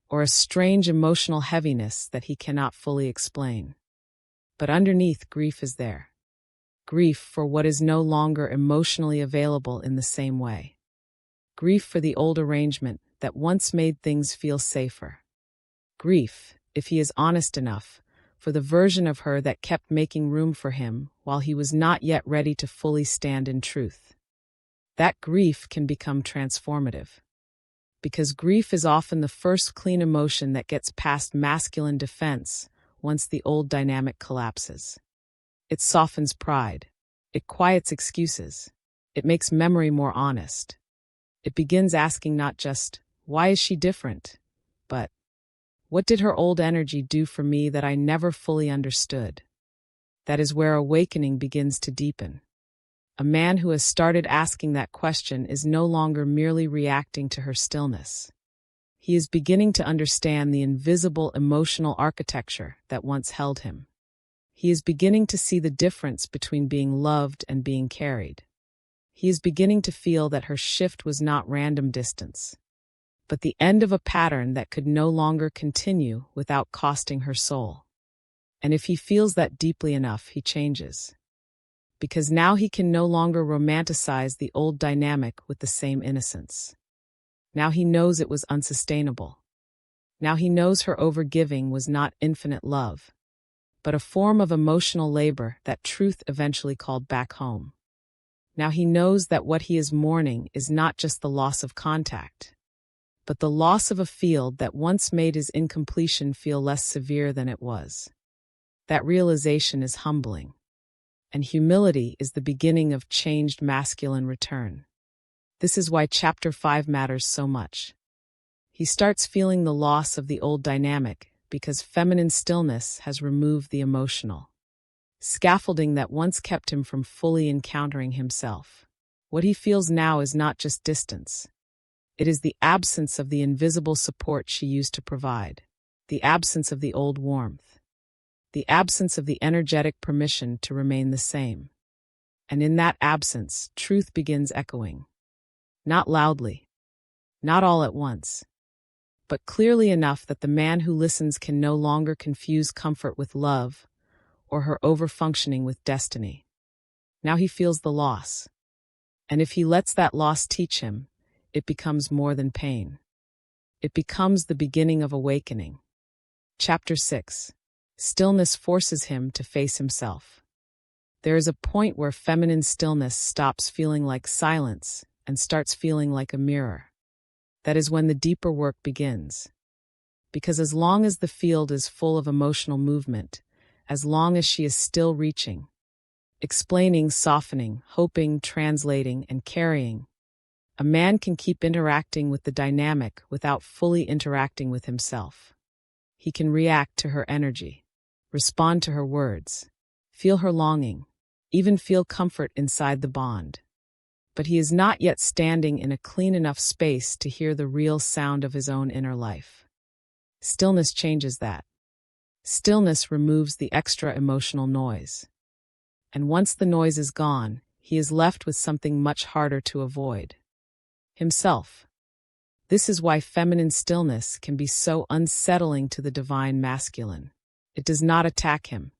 or a strange emotional heaviness that he cannot fully explain. But underneath, grief is there. Grief for what is no longer emotionally available in the same way. Grief for the old arrangement that once made things feel safer. Grief, if he is honest enough, for the version of her that kept making room for him while he was not yet ready to fully stand in truth. That grief can become transformative. Because grief is often the first clean emotion that gets past masculine defense once the old dynamic collapses. It softens pride. It quiets excuses. It makes memory more honest. It begins asking not just, why is she different? But, what did her old energy do for me that I never fully understood? That is where awakening begins to deepen. A man who has started asking that question is no longer merely reacting to her stillness. He is beginning to understand the invisible emotional architecture that once held him. He is beginning to see the difference between being loved and being carried. He is beginning to feel that her shift was not random distance, but the end of a pattern that could no longer continue without costing her soul. And if he feels that deeply enough, he changes. Because now he can no longer romanticize the old dynamic with the same innocence. Now he knows it was unsustainable. Now he knows her overgiving was not infinite love, but a form of emotional labor that truth eventually called back home. Now he knows that what he is mourning is not just the loss of contact, but the loss of a field that once made his incompletion feel less severe than it was. That realization is humbling, and humility is the beginning of changed masculine return. This is why Chapter 5 matters so much. He starts feeling the loss of the old dynamic because feminine stillness has removed the emotional scaffolding that once kept him from fully encountering himself. What he feels now is not just distance. It is the absence of the invisible support she used to provide, the absence of the old warmth, the absence of the energetic permission to remain the same. And in that absence, truth begins echoing. Not loudly, not all at once, but clearly enough that the man who listens can no longer confuse comfort with love or her overfunctioning with destiny. Now he feels the loss. And if he lets that loss teach him, it becomes more than pain. It becomes the beginning of awakening. Chapter 6. Stillness forces him to face himself. There is a point where feminine stillness stops feeling like silence and starts feeling like a mirror. That is when the deeper work begins. Because as long as the field is full of emotional movement, as long as she is still reaching, explaining, softening, hoping, translating, and carrying, a man can keep interacting with the dynamic without fully interacting with himself. He can react to her energy, respond to her words, feel her longing, even feel comfort inside the bond. But he is not yet standing in a clean enough space to hear the real sound of his own inner life. Stillness changes that. Stillness removes the extra emotional noise. And once the noise is gone, he is left with something much harder to avoid. Himself. This is why feminine stillness can be so unsettling to the divine masculine. It does not attack him.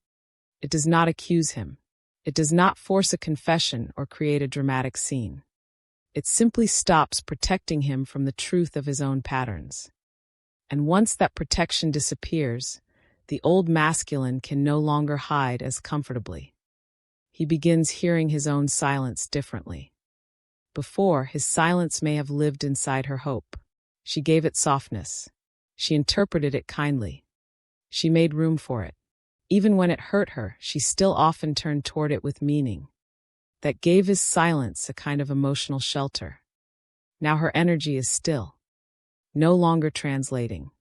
It does not accuse him. It does not force a confession or create a dramatic scene. It simply stops protecting him from the truth of his own patterns. And once that protection disappears, the old masculine can no longer hide as comfortably. He begins hearing his own silence differently. Before, his silence may have lived inside her hope. She gave it softness. She interpreted it kindly. She made room for it. Even when it hurt her, she still often turned toward it with meaning. That gave his silence a kind of emotional shelter. Now her energy is still. No longer translating.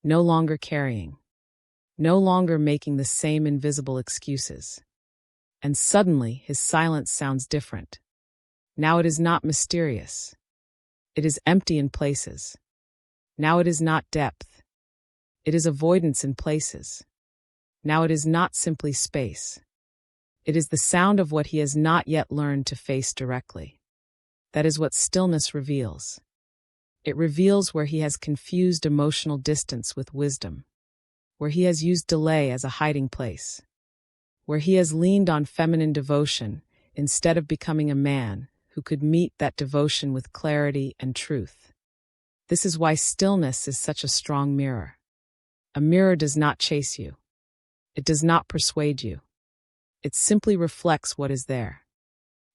No longer carrying. No longer making the same invisible excuses. And suddenly, his silence sounds different. Now it is not mysterious. It is empty in places. Now it is not depth. It is avoidance in places. Now it is not simply space. It is the sound of what he has not yet learned to face directly. That is what stillness reveals. It reveals where he has confused emotional distance with wisdom, where he has used delay as a hiding place, where he has leaned on feminine devotion instead of becoming a man who could meet that devotion with clarity and truth. This is why stillness is such a strong mirror. A mirror does not chase you. It does not persuade you. It simply reflects what is there.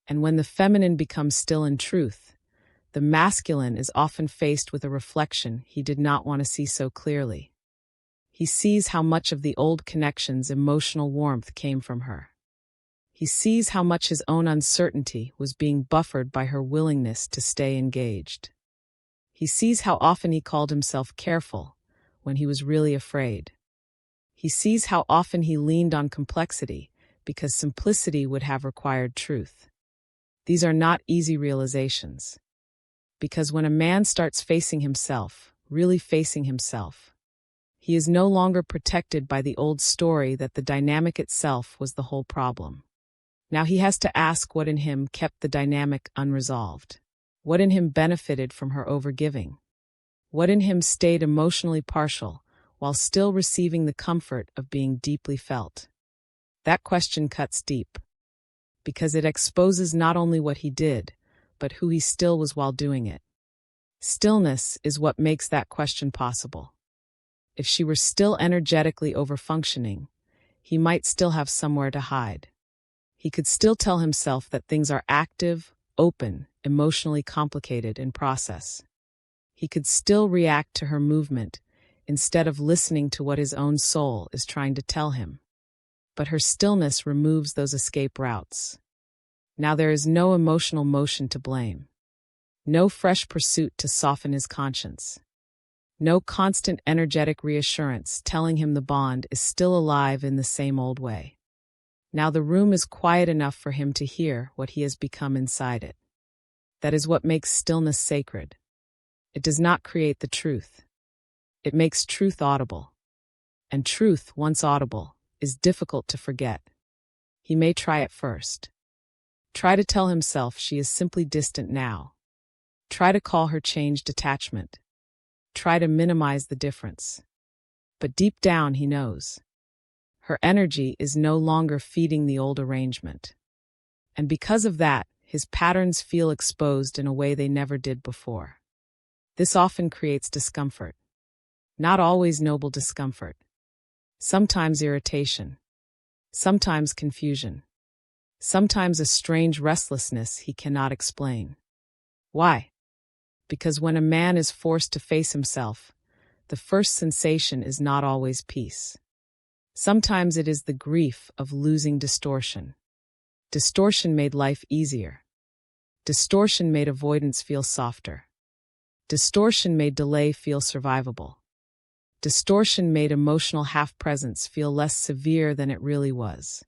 And when the feminine becomes still in truth, the masculine is often faced with a reflection he did not want to see so clearly. He sees how much of the old connection's emotional warmth came from her. He sees how much his own uncertainty was being buffered by her willingness to stay engaged. He sees how often he called himself careful when he was really afraid. He sees how often he leaned on complexity because simplicity would have required truth. These are not easy realizations. Because when a man starts facing himself, really facing himself, he is no longer protected by the old story that the dynamic itself was the whole problem. Now he has to ask what in him kept the dynamic unresolved. What in him benefited from her overgiving? What in him stayed emotionally partial while still receiving the comfort of being deeply felt? That question cuts deep, because it exposes not only what he did, but who he still was while doing it. Stillness is what makes that question possible. If she were still energetically overfunctioning, he might still have somewhere to hide. He could still tell himself that things are active, open, emotionally complicated in process. He could still react to her movement instead of listening to what his own soul is trying to tell him. But her stillness removes those escape routes. Now there is no emotional motion to blame. No fresh pursuit to soften his conscience. No constant energetic reassurance telling him the bond is still alive in the same old way. Now the room is quiet enough for him to hear what he has become inside it. That is what makes stillness sacred. It does not create the truth. It makes truth audible. And truth, once audible, is difficult to forget. He may try it first. Try to tell himself she is simply distant now. Try to call her change detachment. Try to minimize the difference. But deep down he knows. Her energy is no longer feeding the old arrangement. And because of that, his patterns feel exposed in a way they never did before. This often creates discomfort. Not always noble discomfort. Sometimes irritation. Sometimes confusion. Sometimes a strange restlessness he cannot explain. Why? Because when a man is forced to face himself, the first sensation is not always peace. Sometimes it is the grief of losing distortion. Distortion made life easier. Distortion made avoidance feel softer. Distortion made delay feel survivable. Distortion made emotional half-presence feel less severe than it really was.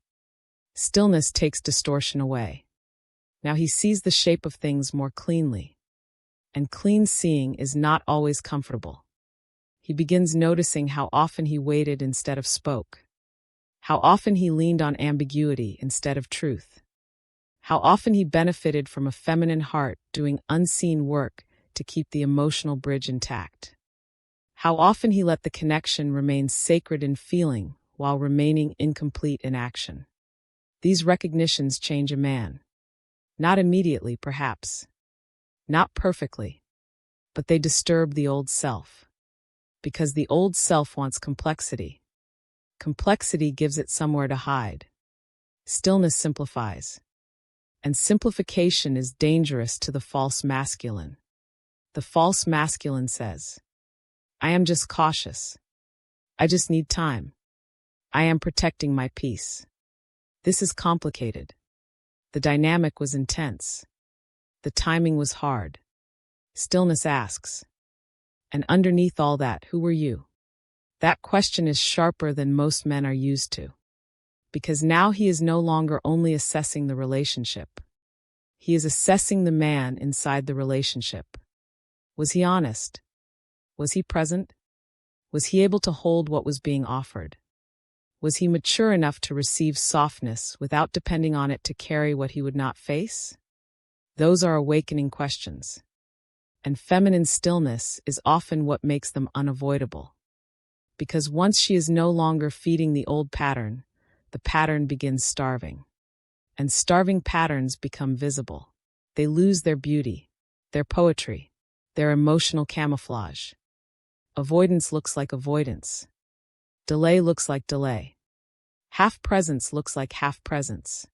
Stillness takes distortion away. Now he sees the shape of things more cleanly. And clean seeing is not always comfortable. He begins noticing how often he waited instead of spoke. How often he leaned on ambiguity instead of truth. How often he benefited from a feminine heart doing unseen work to keep the emotional bridge intact. How often he let the connection remain sacred in feeling while remaining incomplete in action. These recognitions change a man. Not immediately, perhaps. Not perfectly. But they disturb the old self. Because the old self wants complexity. Complexity gives it somewhere to hide. Stillness simplifies. And simplification is dangerous to the false masculine. The false masculine says, I am just cautious. I just need time. I am protecting my peace. This is complicated. The dynamic was intense. The timing was hard. Stillness asks, and underneath all that, who were you? That question is sharper than most men are used to. Because now he is no longer only assessing the relationship. He is assessing the man inside the relationship. Was he honest? Was he present? Was he able to hold what was being offered? Was he mature enough to receive softness without depending on it to carry what he would not face? Those are awakening questions. And feminine stillness is often what makes them unavoidable. Because once she is no longer feeding the old pattern, the pattern begins starving. And starving patterns become visible. They lose their beauty, their poetry, their emotional camouflage. Avoidance looks like avoidance. Delay looks like delay. Half-presence looks like half-presence.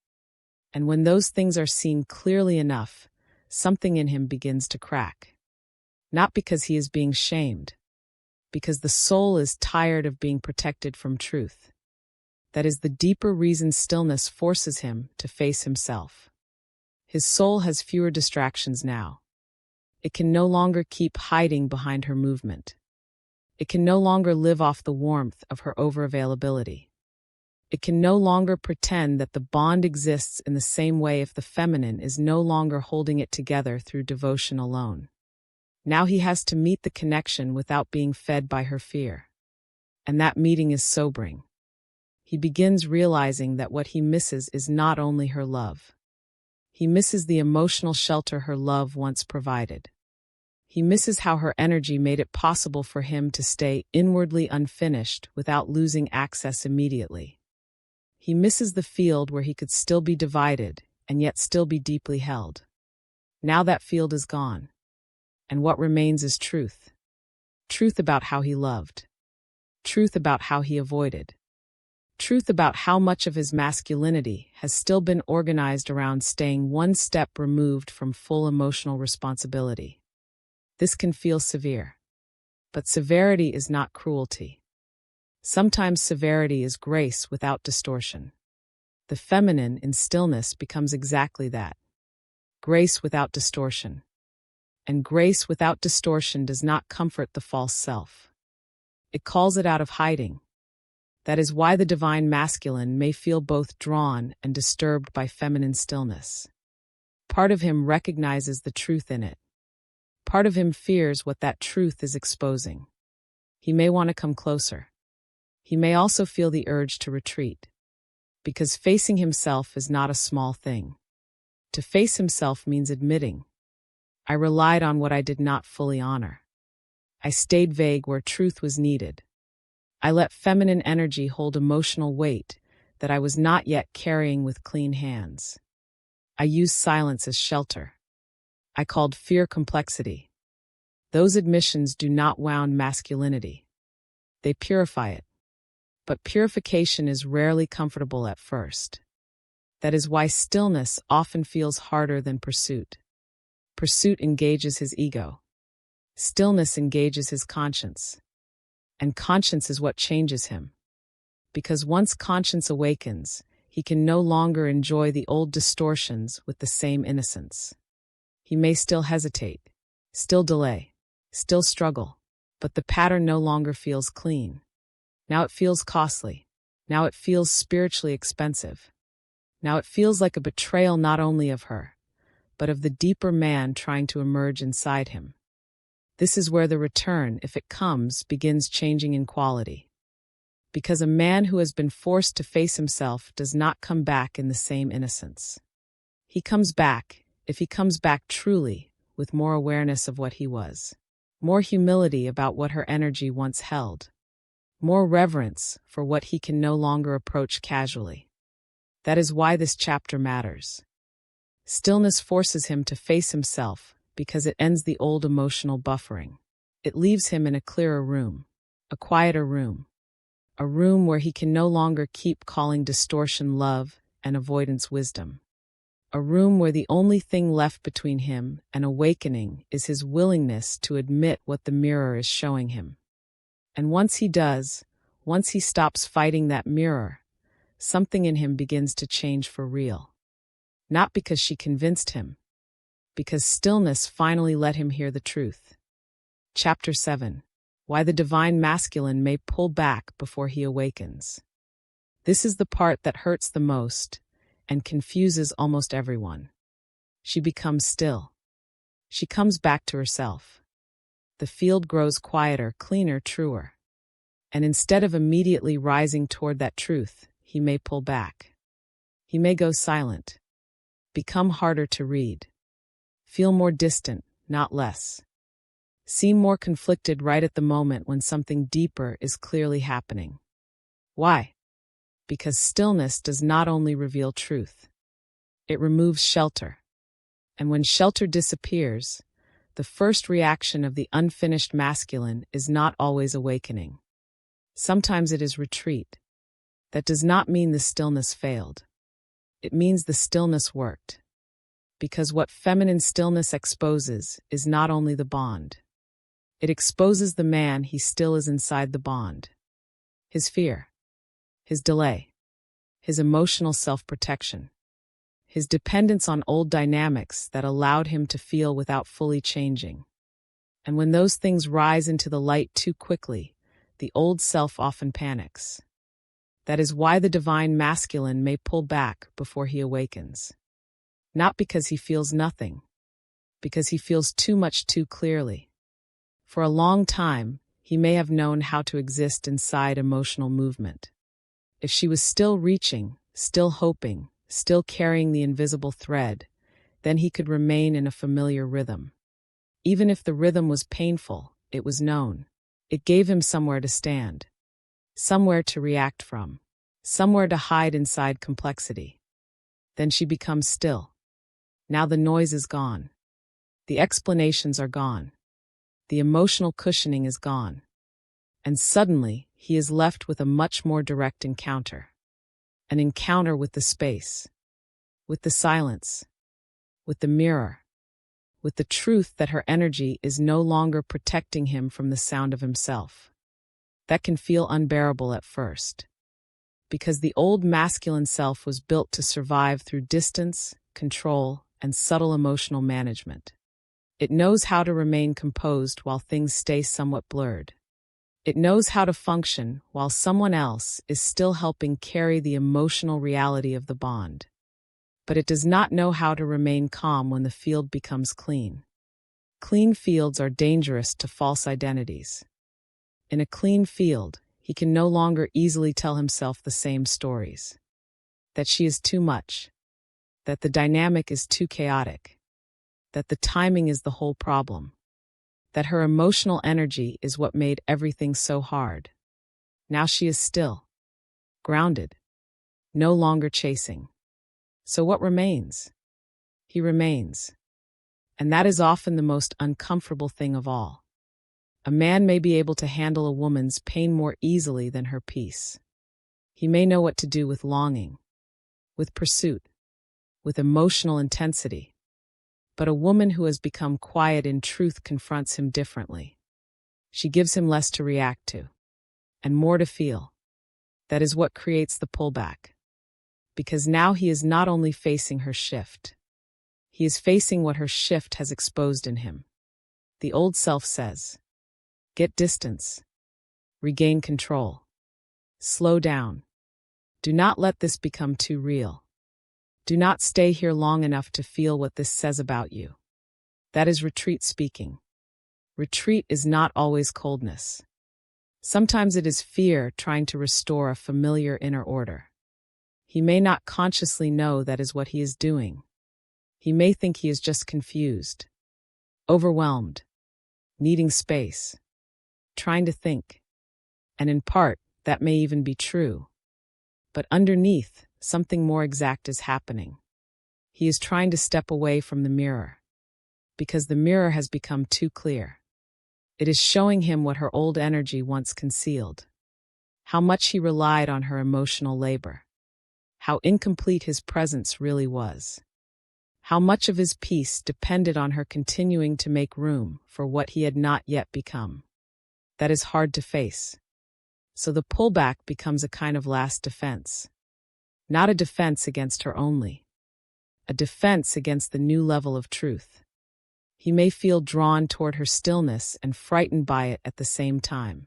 And when those things are seen clearly enough, something in him begins to crack. Not because he is being shamed, because the soul is tired of being protected from truth. That is the deeper reason stillness forces him to face himself. His soul has fewer distractions now. It can no longer keep hiding behind her movement. It can no longer live off the warmth of her overavailability. It can no longer pretend that the bond exists in the same way if the feminine is no longer holding it together through devotion alone. Now he has to meet the connection without being fed by her fear. And that meeting is sobering. He begins realizing that what he misses is not only her love. He misses the emotional shelter her love once provided. He misses how her energy made it possible for him to stay inwardly unfinished without losing access immediately. He misses the field where he could still be divided and yet still be deeply held. Now that field is gone, and what remains is truth. Truth about how he loved. Truth about how he avoided. Truth about how much of his masculinity has still been organized around staying one step removed from full emotional responsibility. This can feel severe, but severity is not cruelty. Sometimes severity is grace without distortion. The feminine in stillness becomes exactly that. Grace without distortion. And grace without distortion does not comfort the false self. It calls it out of hiding. That is why the divine masculine may feel both drawn and disturbed by feminine stillness. Part of him recognizes the truth in it. Part of him fears what that truth is exposing. He may want to come closer. He may also feel the urge to retreat. Because facing himself is not a small thing. To face himself means admitting, I relied on what I did not fully honor. I stayed vague where truth was needed. I let feminine energy hold emotional weight that I was not yet carrying with clean hands. I used silence as shelter. I called fear complexity. Those admissions do not wound masculinity. They purify it. But purification is rarely comfortable at first. That is why stillness often feels harder than pursuit. Pursuit engages his ego. Stillness engages his conscience. And conscience is what changes him. Because once conscience awakens, he can no longer enjoy the old distortions with the same innocence. He may still hesitate, still delay, still struggle, but the pattern no longer feels clean. Now it feels costly. Now it feels spiritually expensive. Now it feels like a betrayal not only of her, but of the deeper man trying to emerge inside him. This is where the return, if it comes, begins changing in quality. Because a man who has been forced to face himself does not come back in the same innocence. He comes back, if he comes back truly, with more awareness of what he was, more humility about what her energy once held, more reverence for what he can no longer approach casually. That is why this chapter matters. Stillness forces him to face himself because it ends the old emotional buffering. It leaves him in a clearer room, a quieter room, a room where he can no longer keep calling distortion love and avoidance wisdom. A room where the only thing left between him and awakening is his willingness to admit what the mirror is showing him. And once he does, once he stops fighting that mirror, something in him begins to change for real. Not because she convinced him, because stillness finally let him hear the truth. Chapter 7. Why the divine masculine may pull back before he awakens. This is the part that hurts the most and confuses almost everyone. She becomes still. She comes back to herself. The field grows quieter, cleaner, truer. And instead of immediately rising toward that truth, he may pull back. He may go silent, become harder to read, feel more distant, not less, seem more conflicted right at the moment when something deeper is clearly happening. Why? Because stillness does not only reveal truth, it removes shelter. And when shelter disappears, the first reaction of the unfinished masculine is not always awakening. Sometimes it is retreat. That does not mean the stillness failed. It means the stillness worked. Because what feminine stillness exposes is not only the bond. It exposes the man he still is inside the bond. His fear. His delay. His emotional self-protection. His dependence on old dynamics that allowed him to feel without fully changing. And when those things rise into the light too quickly, the old self often panics. That is why the divine masculine may pull back before he awakens. Not because he feels nothing, because he feels too much too clearly. For a long time, he may have known how to exist inside emotional movement. If she was still reaching, still hoping, still carrying the invisible thread, then he could remain in a familiar rhythm. Even if the rhythm was painful, it was known. It gave him somewhere to stand, somewhere to react from, somewhere to hide inside complexity. Then she becomes still. Now the noise is gone. The explanations are gone. The emotional cushioning is gone. And suddenly, he is left with a much more direct encounter. An encounter with the space, with the silence, with the mirror, with the truth that her energy is no longer protecting him from the sound of himself. That can feel unbearable at first, because the old masculine self was built to survive through distance, control, and subtle emotional management. It knows how to remain composed while things stay somewhat blurred. It knows how to function while someone else is still helping carry the emotional reality of the bond. But it does not know how to remain calm when the field becomes clean. Clean fields are dangerous to false identities. In a clean field, he can no longer easily tell himself the same stories. That she is too much. That the dynamic is too chaotic. That the timing is the whole problem. That her emotional energy is what made everything so hard. Now she is still, grounded, no longer chasing. So what remains? He remains. And that is often the most uncomfortable thing of all. A man may be able to handle a woman's pain more easily than her peace. He may know what to do with longing, with pursuit, with emotional intensity. But a woman who has become quiet in truth confronts him differently. She gives him less to react to, and more to feel. That is what creates the pullback. Because now he is not only facing her shift, he is facing what her shift has exposed in him. The old self says, get distance, regain control, slow down. Do not let this become too real. Do not stay here long enough to feel what this says about you. That is retreat speaking. Retreat is not always coldness. Sometimes it is fear trying to restore a familiar inner order. He may not consciously know that is what he is doing. He may think he is just confused, overwhelmed, needing space, trying to think. And in part, that may even be true. But underneath, something more exact is happening. He is trying to step away from the mirror, because the mirror has become too clear. It is showing him what her old energy once concealed, how much he relied on her emotional labor, how incomplete his presence really was, how much of his peace depended on her continuing to make room for what he had not yet become. That is hard to face. So the pullback becomes a kind of last defense. Not a defense against her only. A defense against the new level of truth. He may feel drawn toward her stillness and frightened by it at the same time.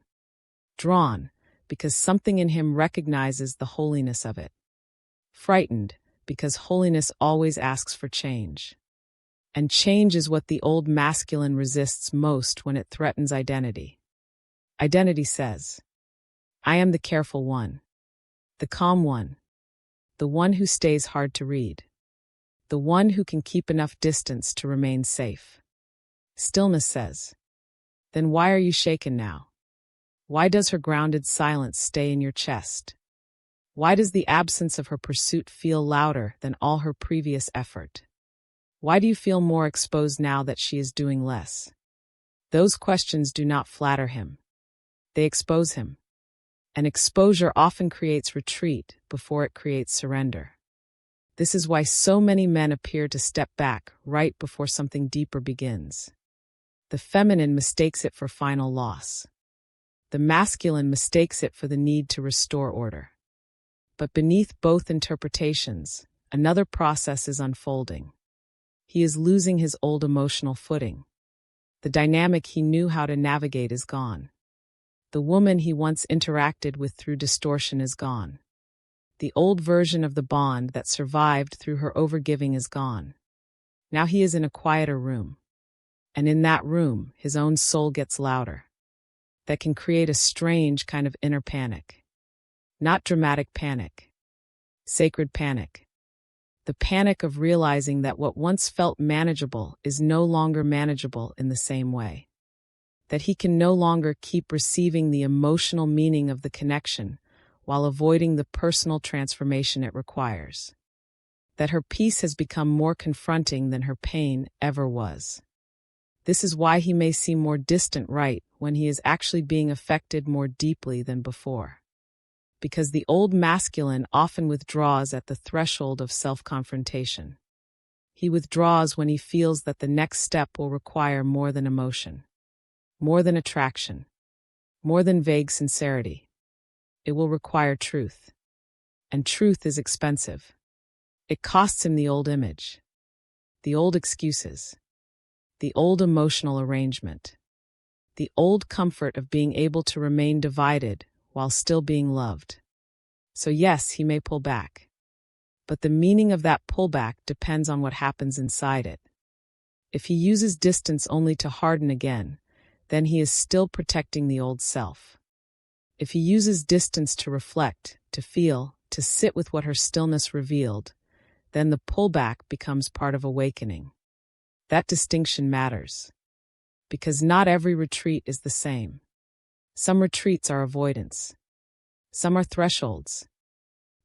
Drawn, because something in him recognizes the holiness of it. Frightened, because holiness always asks for change. And change is what the old masculine resists most when it threatens identity. Identity says, I am the careful one, the calm one, the one who stays hard to read, the one who can keep enough distance to remain safe. Stillness says, then why are you shaken now? Why does her grounded silence stay in your chest? Why does the absence of her pursuit feel louder than all her previous effort? Why do you feel more exposed now that she is doing less? Those questions do not flatter him. They expose him. And exposure often creates retreat before it creates surrender. This is why so many men appear to step back right before something deeper begins. The feminine mistakes it for final loss. The masculine mistakes it for the need to restore order. But beneath both interpretations, another process is unfolding. He is losing his old emotional footing. The dynamic he knew how to navigate is gone. The woman he once interacted with through distortion is gone. The old version of the bond that survived through her overgiving is gone. Now he is in a quieter room. And in that room, his own soul gets louder. That can create a strange kind of inner panic. Not dramatic panic. Sacred panic. the panic of realizing that what once felt manageable is no longer manageable in the same way. That he can no longer keep receiving the emotional meaning of the connection while avoiding the personal transformation it requires. That her peace has become more confronting than her pain ever was. This is why he may seem more distant right when he is actually being affected more deeply than before. Because the old masculine often withdraws at the threshold of self-confrontation. He withdraws when he feels that the next step will require more than emotion, more than attraction, more than vague sincerity. It will require truth. And truth is expensive. It costs him the old image, the old excuses, the old emotional arrangement, the old comfort of being able to remain divided while still being loved. So yes, he may pull back. But the meaning of that pullback depends on what happens inside it. If he uses distance only to harden again, then he is still protecting the old self. If he uses distance to reflect, to feel, to sit with what her stillness revealed, then the pullback becomes part of awakening. That distinction matters. Because not every retreat is the same. Some retreats are avoidance. Some are thresholds.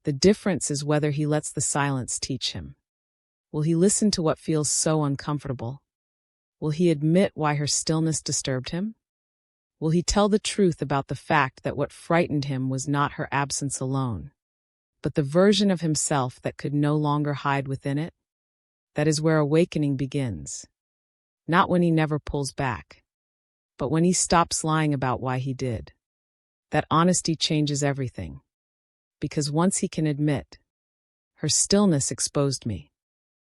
The difference is whether he lets the silence teach him. Will he listen to what feels so uncomfortable? Will he admit why her stillness disturbed him? Will he tell the truth about the fact that what frightened him was not her absence alone, but the version of himself that could no longer hide within it? That is where awakening begins. Not when he never pulls back, but when he stops lying about why he did. That honesty changes everything. Because once he can admit, her stillness exposed me.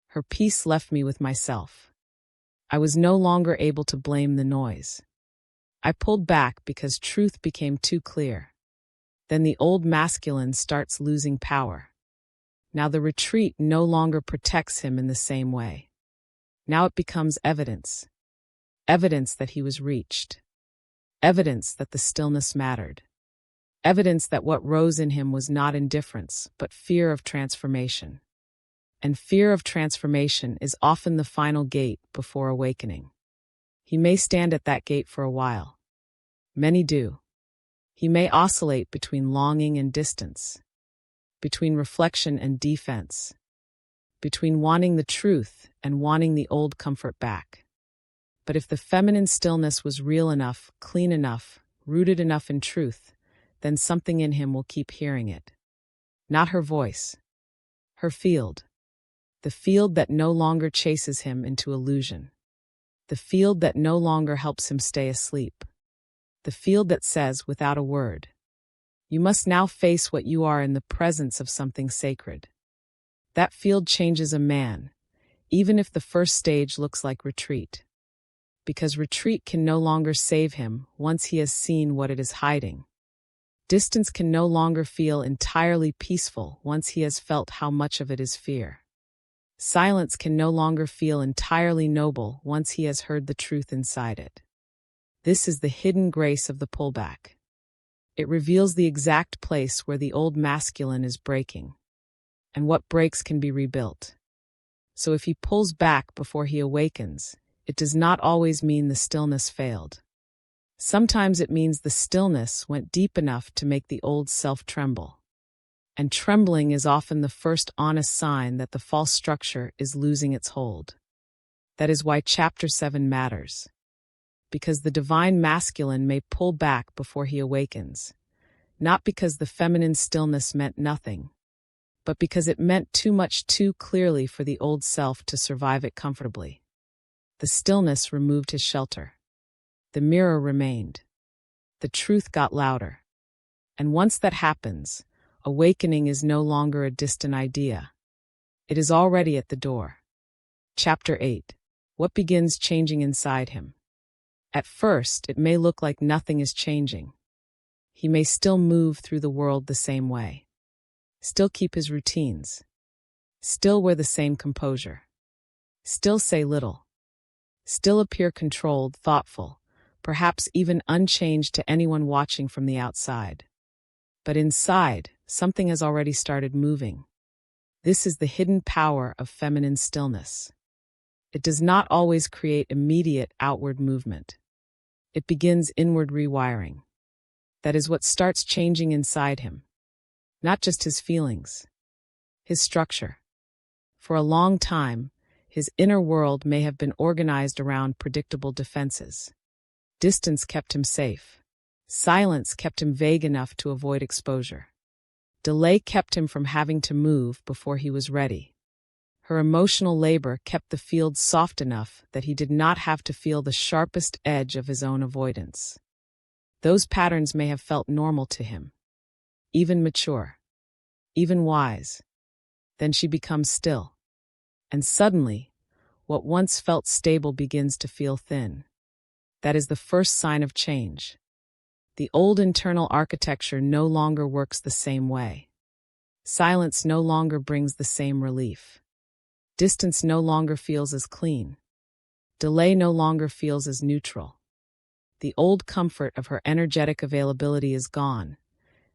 Her peace left me with myself. I was no longer able to blame the noise. I pulled back because truth became too clear. Then the old masculine starts losing power. Now the retreat no longer protects him in the same way. Now it becomes evidence. Evidence that he was reached. Evidence that the stillness mattered. Evidence that what rose in him was not indifference, but fear of transformation. And fear of transformation is often the final gate before awakening. He may stand at that gate for a while. Many do. He may oscillate between longing and distance, between reflection and defense, between wanting the truth and wanting the old comfort back. But if the feminine stillness was real enough, clean enough, rooted enough in truth, then something in him will keep hearing it. Not her voice, her field. The field that no longer chases him into illusion. The field that no longer helps him stay asleep. The field that says, without a word, you must now face what you are in the presence of something sacred. That field changes a man, even if the first stage looks like retreat. Because retreat can no longer save him once he has seen what it is hiding. Distance can no longer feel entirely peaceful once he has felt how much of it is fear. Silence can no longer feel entirely noble once he has heard the truth inside it. This is the hidden grace of the pullback. It reveals the exact place where the old masculine is breaking, and what breaks can be rebuilt. So if he pulls back before he awakens, it does not always mean the stillness failed. Sometimes it means the stillness went deep enough to make the old self tremble. And trembling is often the first honest sign that the false structure is losing its hold. That is why Chapter 7 matters. Because the divine masculine may pull back before he awakens, not because the feminine stillness meant nothing, but because it meant too much too clearly for the old self to survive it comfortably. The stillness removed his shelter. The mirror remained. The truth got louder. And once that happens, awakening is no longer a distant idea. It is already at the door. Chapter 8. What begins changing inside him? At first, it may look like nothing is changing. He may still move through the world the same way. Still keep his routines. Still wear the same composure. Still say little. Still appear controlled, thoughtful, perhaps even unchanged to anyone watching from the outside. But inside, something has already started moving. This is the hidden power of feminine stillness. It does not always create immediate outward movement. It begins inward rewiring. That is what starts changing inside him. Not just his feelings, his structure. For a long time, his inner world may have been organized around predictable defenses. Distance kept him safe. Silence kept him vague enough to avoid exposure. Delay kept him from having to move before he was ready. Her emotional labor kept the field soft enough that he did not have to feel the sharpest edge of his own avoidance. Those patterns may have felt normal to him, even mature, even wise. Then she becomes still. And suddenly, what once felt stable begins to feel thin. That is the first sign of change. The old internal architecture no longer works the same way. Silence no longer brings the same relief. Distance no longer feels as clean. Delay no longer feels as neutral. The old comfort of her energetic availability is gone,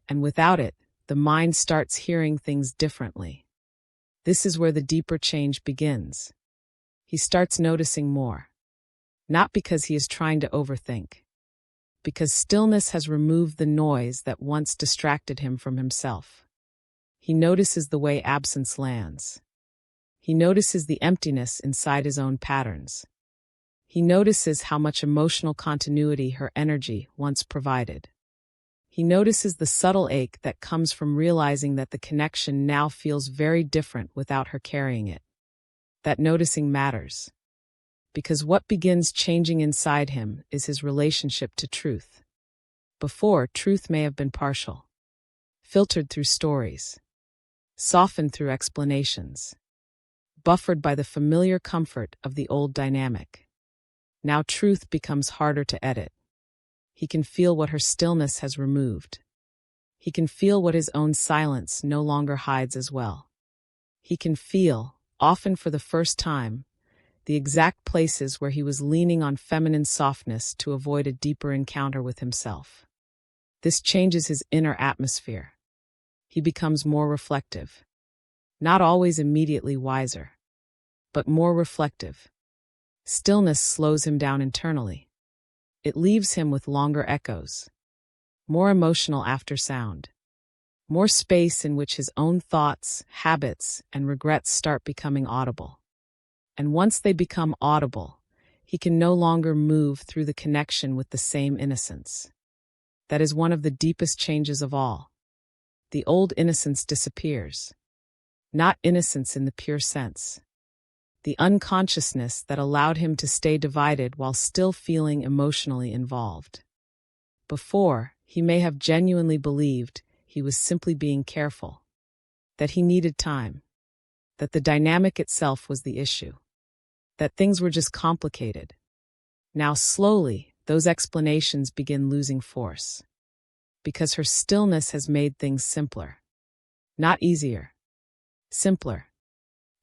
and without it, the mind starts hearing things differently. This is where the deeper change begins. He starts noticing more. Not because he is trying to overthink. Because stillness has removed the noise that once distracted him from himself. He notices the way absence lands. He notices the emptiness inside his own patterns. He notices how much emotional continuity her energy once provided. He notices the subtle ache that comes from realizing that the connection now feels very different without her carrying it. That noticing matters. Because what begins changing inside him is his relationship to truth. Before, truth may have been partial, filtered through stories, softened through explanations, buffered by the familiar comfort of the old dynamic. Now truth becomes harder to edit. He can feel what her stillness has removed. He can feel what his own silence no longer hides as well. He can feel, often for the first time, the exact places where he was leaning on feminine softness to avoid a deeper encounter with himself. This changes his inner atmosphere. He becomes more reflective. Not always immediately wiser, but more reflective. Stillness slows him down internally. It leaves him with longer echoes, more emotional after-sound, more space in which his own thoughts, habits, and regrets start becoming audible. And once they become audible, he can no longer move through the connection with the same innocence. That is one of the deepest changes of all. The old innocence disappears. Not innocence in the pure sense. The unconsciousness that allowed him to stay divided while still feeling emotionally involved. Before, he may have genuinely believed he was simply being careful, that he needed time, that the dynamic itself was the issue, that things were just complicated. Now slowly, those explanations begin losing force, because her stillness has made things simpler. Not easier, simpler.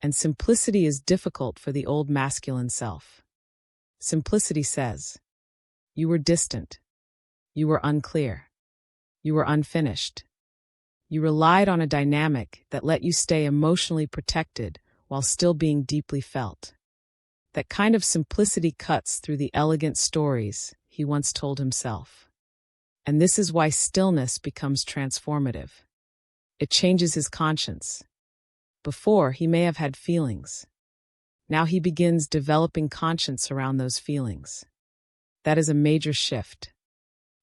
And simplicity is difficult for the old masculine self. Simplicity says, you were distant. You were unclear. You were unfinished. You relied on a dynamic that let you stay emotionally protected while still being deeply felt. That kind of simplicity cuts through the elegant stories he once told himself. And this is why stillness becomes transformative. It changes his conscience. Before, he may have had feelings. Now he begins developing conscience around those feelings. That is a major shift.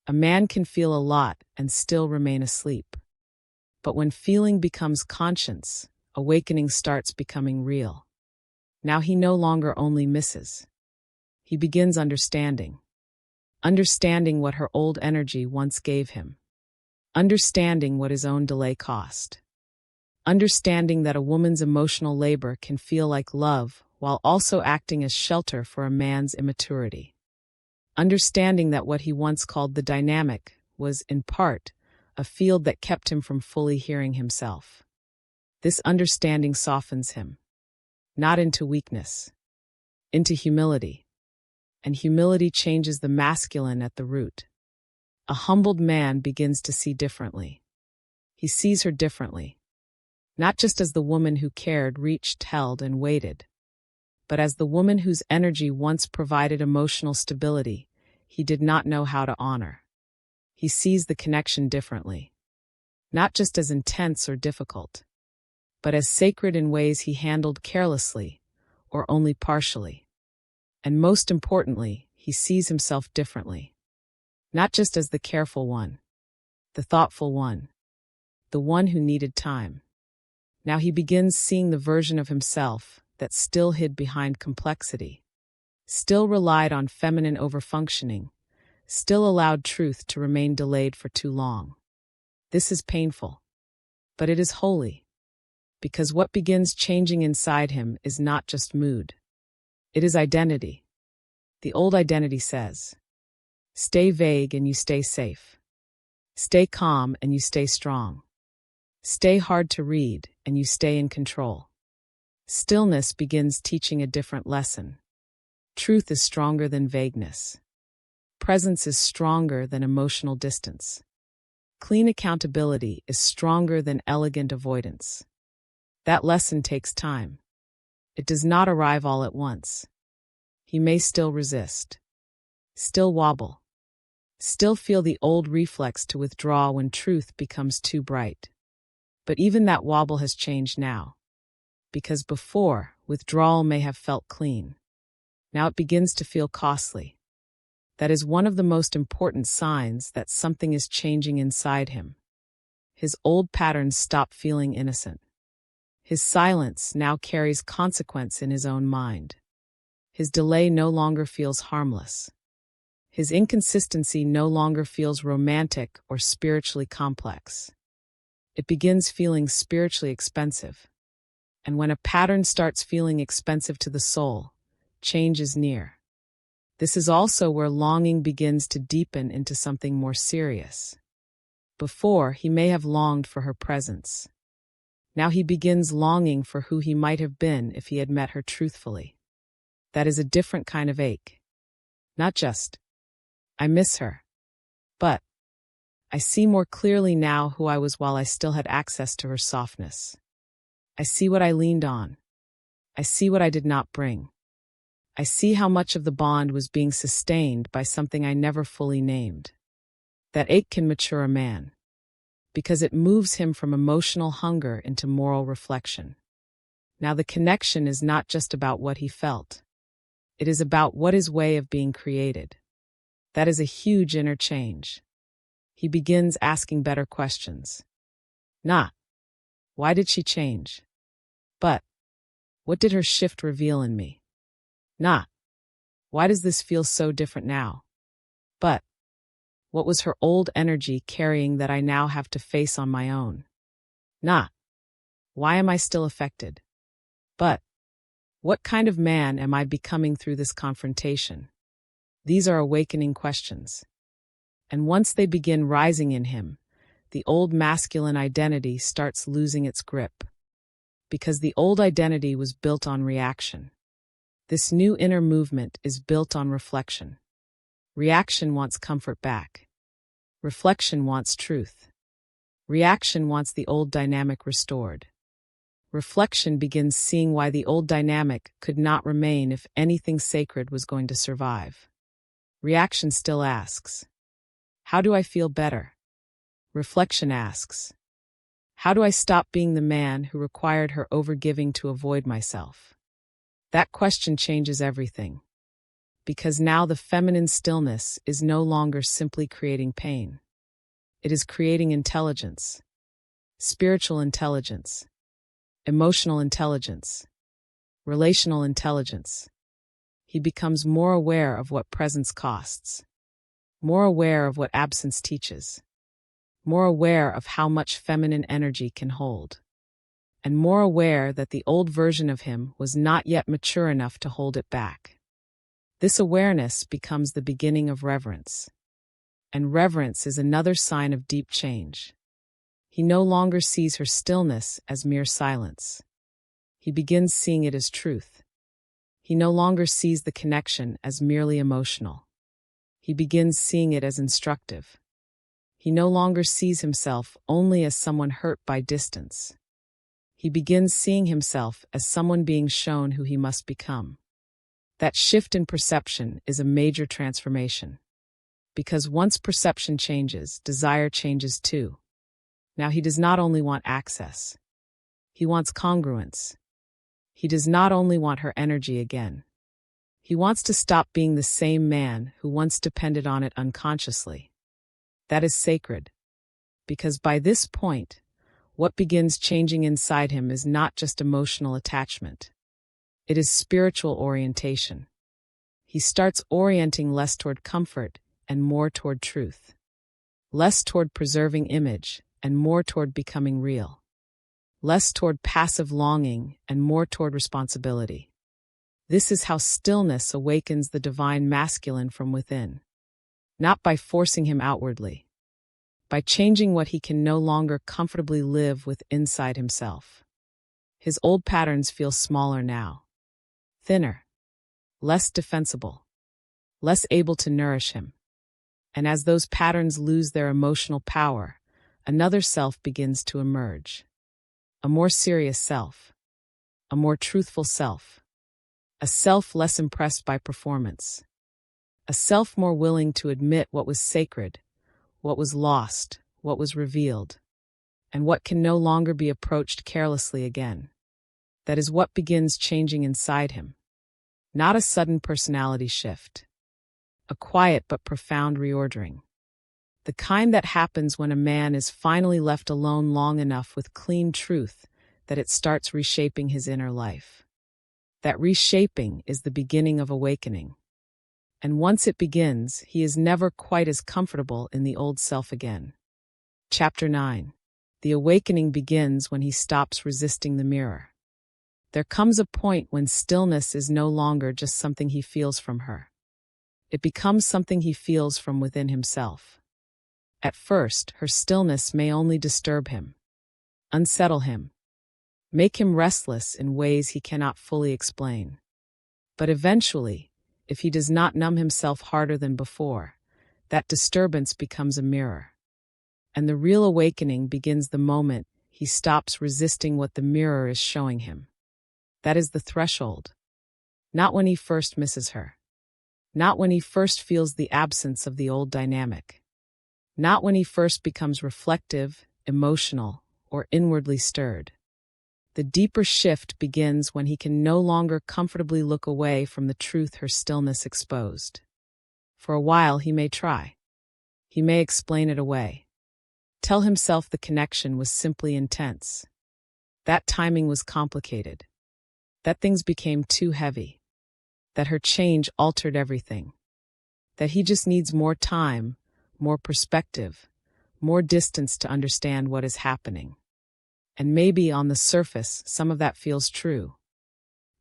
A man can feel a lot and still remain asleep. But when feeling becomes conscience, awakening starts becoming real. Now he no longer only misses. He begins understanding. Understanding what her old energy once gave him. Understanding what his own delay cost. Understanding that a woman's emotional labor can feel like love while also acting as shelter for a man's immaturity. Understanding that what he once called the dynamic was, in part, a field that kept him from fully hearing himself. This understanding softens him, not into weakness, into humility. And humility changes the masculine at the root. A humbled man begins to see differently. He sees her differently. Not just as the woman who cared, reached, held, and waited, but as the woman whose energy once provided emotional stability he did not know how to honor. He sees the connection differently, not just as intense or difficult, but as sacred in ways he handled carelessly or only partially. And most importantly, he sees himself differently, not just as the careful one, the thoughtful one, the one who needed time. Now he begins seeing the version of himself that still hid behind complexity, still relied on feminine overfunctioning, still allowed truth to remain delayed for too long. This is painful, but it is holy, because what begins changing inside him is not just mood. It is identity. The old identity says, stay vague and you stay safe. Stay calm and you stay strong. Stay hard to read and you stay in control. Stillness begins teaching a different lesson. Truth is stronger than vagueness. Presence is stronger than emotional distance. Clean accountability is stronger than elegant avoidance. That lesson takes time. It does not arrive all at once. He may still resist, still wobble, still feel the old reflex to withdraw when truth becomes too bright. But even that wobble has changed now. Because before, withdrawal may have felt clean. Now it begins to feel costly. That is one of the most important signs that something is changing inside him. His old patterns stop feeling innocent. His silence now carries consequence in his own mind. His delay no longer feels harmless. His inconsistency no longer feels romantic or spiritually complex. It begins feeling spiritually expensive. And when a pattern starts feeling expensive to the soul, change is near. This is also where longing begins to deepen into something more serious. Before, he may have longed for her presence. Now he begins longing for who he might have been if he had met her truthfully. That is a different kind of ache. Not just, I miss her, but I see more clearly now who I was while I still had access to her softness. I see what I leaned on. I see what I did not bring. I see how much of the bond was being sustained by something I never fully named. That ache can mature a man, because it moves him from emotional hunger into moral reflection. Now the connection is not just about what he felt. It is about what his way of being created. That is a huge inner change. He begins asking better questions. Not, why did she change? But, what did her shift reveal in me? Not, why does this feel so different now? But, what was her old energy carrying that I now have to face on my own? Not, why am I still affected? But, what kind of man am I becoming through this confrontation? These are awakening questions. And once they begin rising in him, the old masculine identity starts losing its grip. Because the old identity was built on reaction. This new inner movement is built on reflection. Reaction wants comfort back. Reflection wants truth. Reaction wants the old dynamic restored. Reflection begins seeing why the old dynamic could not remain if anything sacred was going to survive. Reaction still asks, how do I feel better? Reflection asks, how do I stop being the man who required her overgiving to avoid myself? That question changes everything. Because now the feminine stillness is no longer simply creating pain. It is creating intelligence, spiritual intelligence, emotional intelligence, relational intelligence. He becomes more aware of what presence costs, more aware of what absence teaches, more aware of how much feminine energy can hold, and more aware that the old version of him was not yet mature enough to hold it back. This awareness becomes the beginning of reverence. And reverence is another sign of deep change. He no longer sees her stillness as mere silence. He begins seeing it as truth. He no longer sees the connection as merely emotional. He begins seeing it as instructive. He no longer sees himself only as someone hurt by distance. He begins seeing himself as someone being shown who he must become. That shift in perception is a major transformation. Because once perception changes, desire changes too. Now he does not only want access. He wants congruence. He does not only want her energy again. He wants to stop being the same man who once depended on it unconsciously. That is sacred. Because by this point, what begins changing inside him is not just emotional attachment. It is spiritual orientation. He starts orienting less toward comfort and more toward truth. Less toward preserving image and more toward becoming real. Less toward passive longing and more toward responsibility. This is how stillness awakens the divine masculine from within. Not by forcing him outwardly. By changing what he can no longer comfortably live with inside himself. His old patterns feel smaller now. Thinner. Less defensible. Less able to nourish him. And as those patterns lose their emotional power, another self begins to emerge. A more serious self. A more truthful self. A self less impressed by performance. A self more willing to admit what was sacred, what was lost, what was revealed, and what can no longer be approached carelessly again. That is what begins changing inside him. Not a sudden personality shift. A quiet but profound reordering. The kind that happens when a man is finally left alone long enough with clean truth that it starts reshaping his inner life. That reshaping is the beginning of awakening. And once it begins, he is never quite as comfortable in the old self again. Chapter 9. The awakening begins when he stops resisting the mirror. There comes a point when stillness is no longer just something he feels from her. It becomes something he feels from within himself. At first, her stillness may only disturb him, unsettle him, make him restless in ways he cannot fully explain. But eventually, if he does not numb himself harder than before, that disturbance becomes a mirror. And the real awakening begins the moment he stops resisting what the mirror is showing him. That is the threshold. Not when he first misses her. Not when he first feels the absence of the old dynamic. Not when he first becomes reflective, emotional, or inwardly stirred. The deeper shift begins when he can no longer comfortably look away from the truth her stillness exposed. For a while he may try. He may explain it away. Tell himself the connection was simply intense. That timing was complicated. That things became too heavy. That her change altered everything. That he just needs more time, more perspective, more distance to understand what is happening. And maybe on the surface, some of that feels true.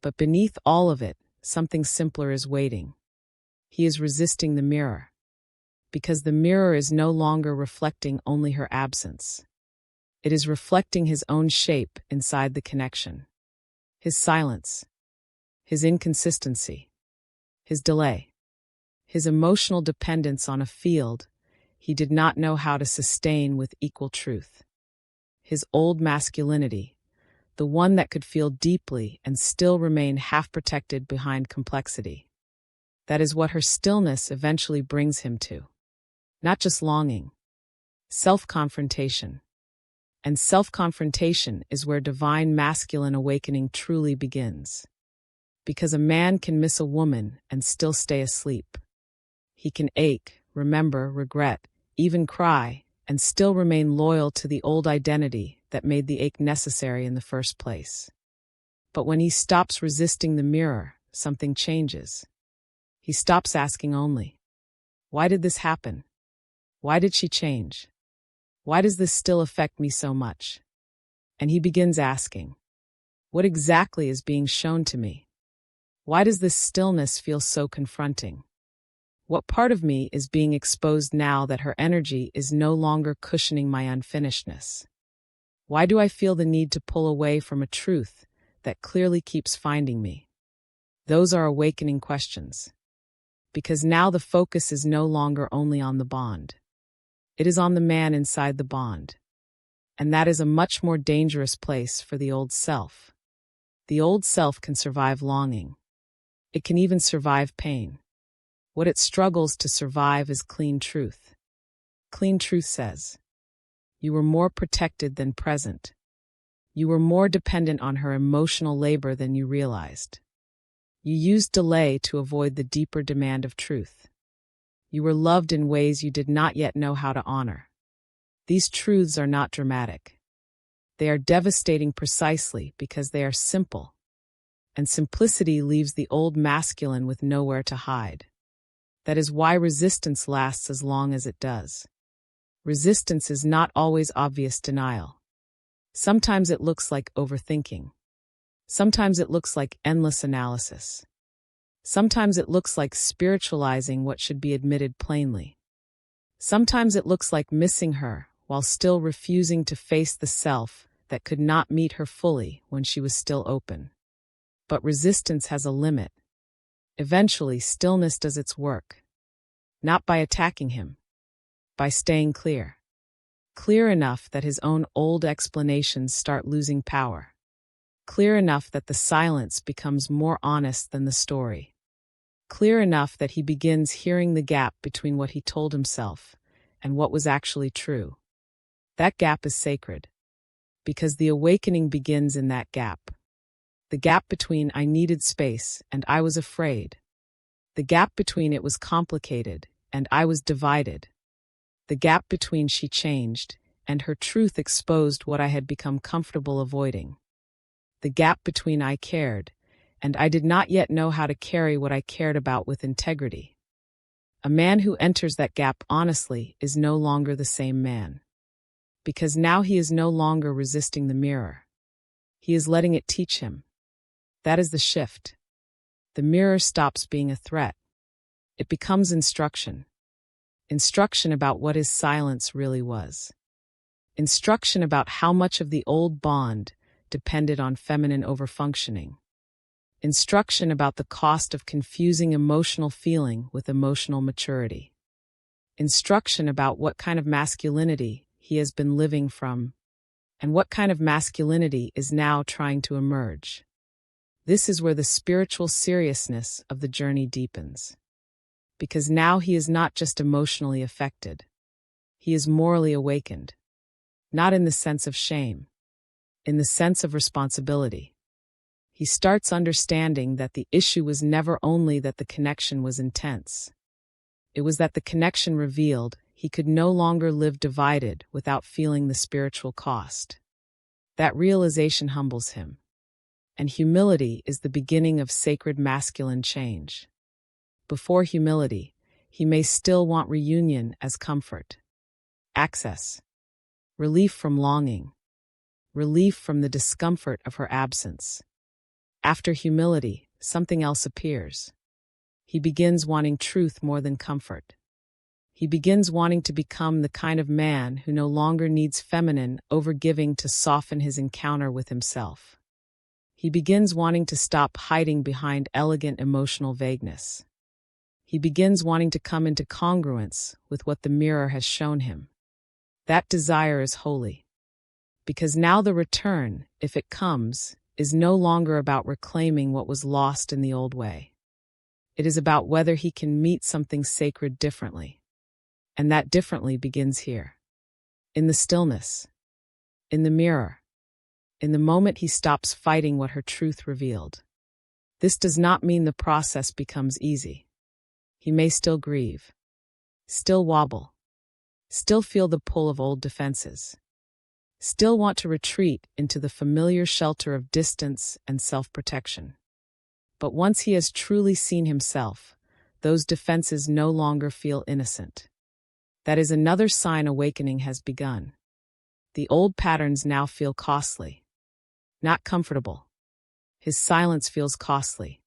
But beneath all of it, something simpler is waiting. He is resisting the mirror. Because the mirror is no longer reflecting only her absence. It is reflecting his own shape inside the connection. His silence. His inconsistency. His delay. His emotional dependence on a field he did not know how to sustain with equal truth. His old masculinity, the one that could feel deeply and still remain half-protected behind complexity. That is what her stillness eventually brings him to. Not just longing. Self-confrontation. And self-confrontation is where divine masculine awakening truly begins. Because a man can miss a woman and still stay asleep. He can ache, remember, regret, even cry, and still remain loyal to the old identity that made the ache necessary in the first place. But when he stops resisting the mirror, something changes. He stops asking only, why did this happen? Why did she change? Why does this still affect me so much? And he begins asking, what exactly is being shown to me? Why does this stillness feel so confronting? What part of me is being exposed now that her energy is no longer cushioning my unfinishedness? Why do I feel the need to pull away from a truth that clearly keeps finding me? Those are awakening questions. Because now the focus is no longer only on the bond. It is on the man inside the bond. And that is a much more dangerous place for the old self. The old self can survive longing. It can even survive pain. What it struggles to survive is clean truth. Clean truth says, you were more protected than present. You were more dependent on her emotional labor than you realized. You used delay to avoid the deeper demand of truth. You were loved in ways you did not yet know how to honor. These truths are not dramatic. They are devastating precisely because they are simple. And simplicity leaves the old masculine with nowhere to hide. That is why resistance lasts as long as it does. Resistance is not always obvious denial. Sometimes it looks like overthinking. Sometimes it looks like endless analysis. Sometimes it looks like spiritualizing what should be admitted plainly. Sometimes it looks like missing her while still refusing to face the self that could not meet her fully when she was still open. But resistance has a limit. Eventually, stillness does its work. Not by attacking him, by staying clear. Clear enough that his own old explanations start losing power. Clear enough that the silence becomes more honest than the story. Clear enough that he begins hearing the gap between what he told himself and what was actually true. That gap is sacred, because the awakening begins in that gap. The gap between I needed space and I was afraid. The gap between it was complicated and I was divided. The gap between she changed and her truth exposed what I had become comfortable avoiding. The gap between I cared and I did not yet know how to carry what I cared about with integrity. A man who enters that gap honestly is no longer the same man. Because now he is no longer resisting the mirror. He is letting it teach him. That is the shift. The mirror stops being a threat. It becomes instruction. Instruction about what his silence really was. Instruction about how much of the old bond depended on feminine overfunctioning. Instruction about the cost of confusing emotional feeling with emotional maturity. Instruction about what kind of masculinity he has been living from, and what kind of masculinity is now trying to emerge. This is where the spiritual seriousness of the journey deepens. Because now he is not just emotionally affected. He is morally awakened. Not in the sense of shame. In the sense of responsibility. He starts understanding that the issue was never only that the connection was intense. It was that the connection revealed he could no longer live divided without feeling the spiritual cost. That realization humbles him. And humility is the beginning of sacred masculine change. Before humility, he may still want reunion as comfort. Access. Relief from longing. Relief from the discomfort of her absence. After humility, something else appears. He begins wanting truth more than comfort. He begins wanting to become the kind of man who no longer needs feminine overgiving to soften his encounter with himself. He begins wanting to stop hiding behind elegant emotional vagueness. He begins wanting to come into congruence with what the mirror has shown him. That desire is holy. Because now the return, if it comes, is no longer about reclaiming what was lost in the old way. It is about whether he can meet something sacred differently. And that differently begins here. In the stillness. In the mirror. In the moment he stops fighting what her truth revealed. This does not mean the process becomes easy. He may still grieve. Still wobble. Still feel the pull of old defenses. Still want to retreat into the familiar shelter of distance and self-protection. But once he has truly seen himself, those defenses no longer feel innocent. That is another sign awakening has begun. The old patterns now feel costly. Not comfortable. His silence feels costly.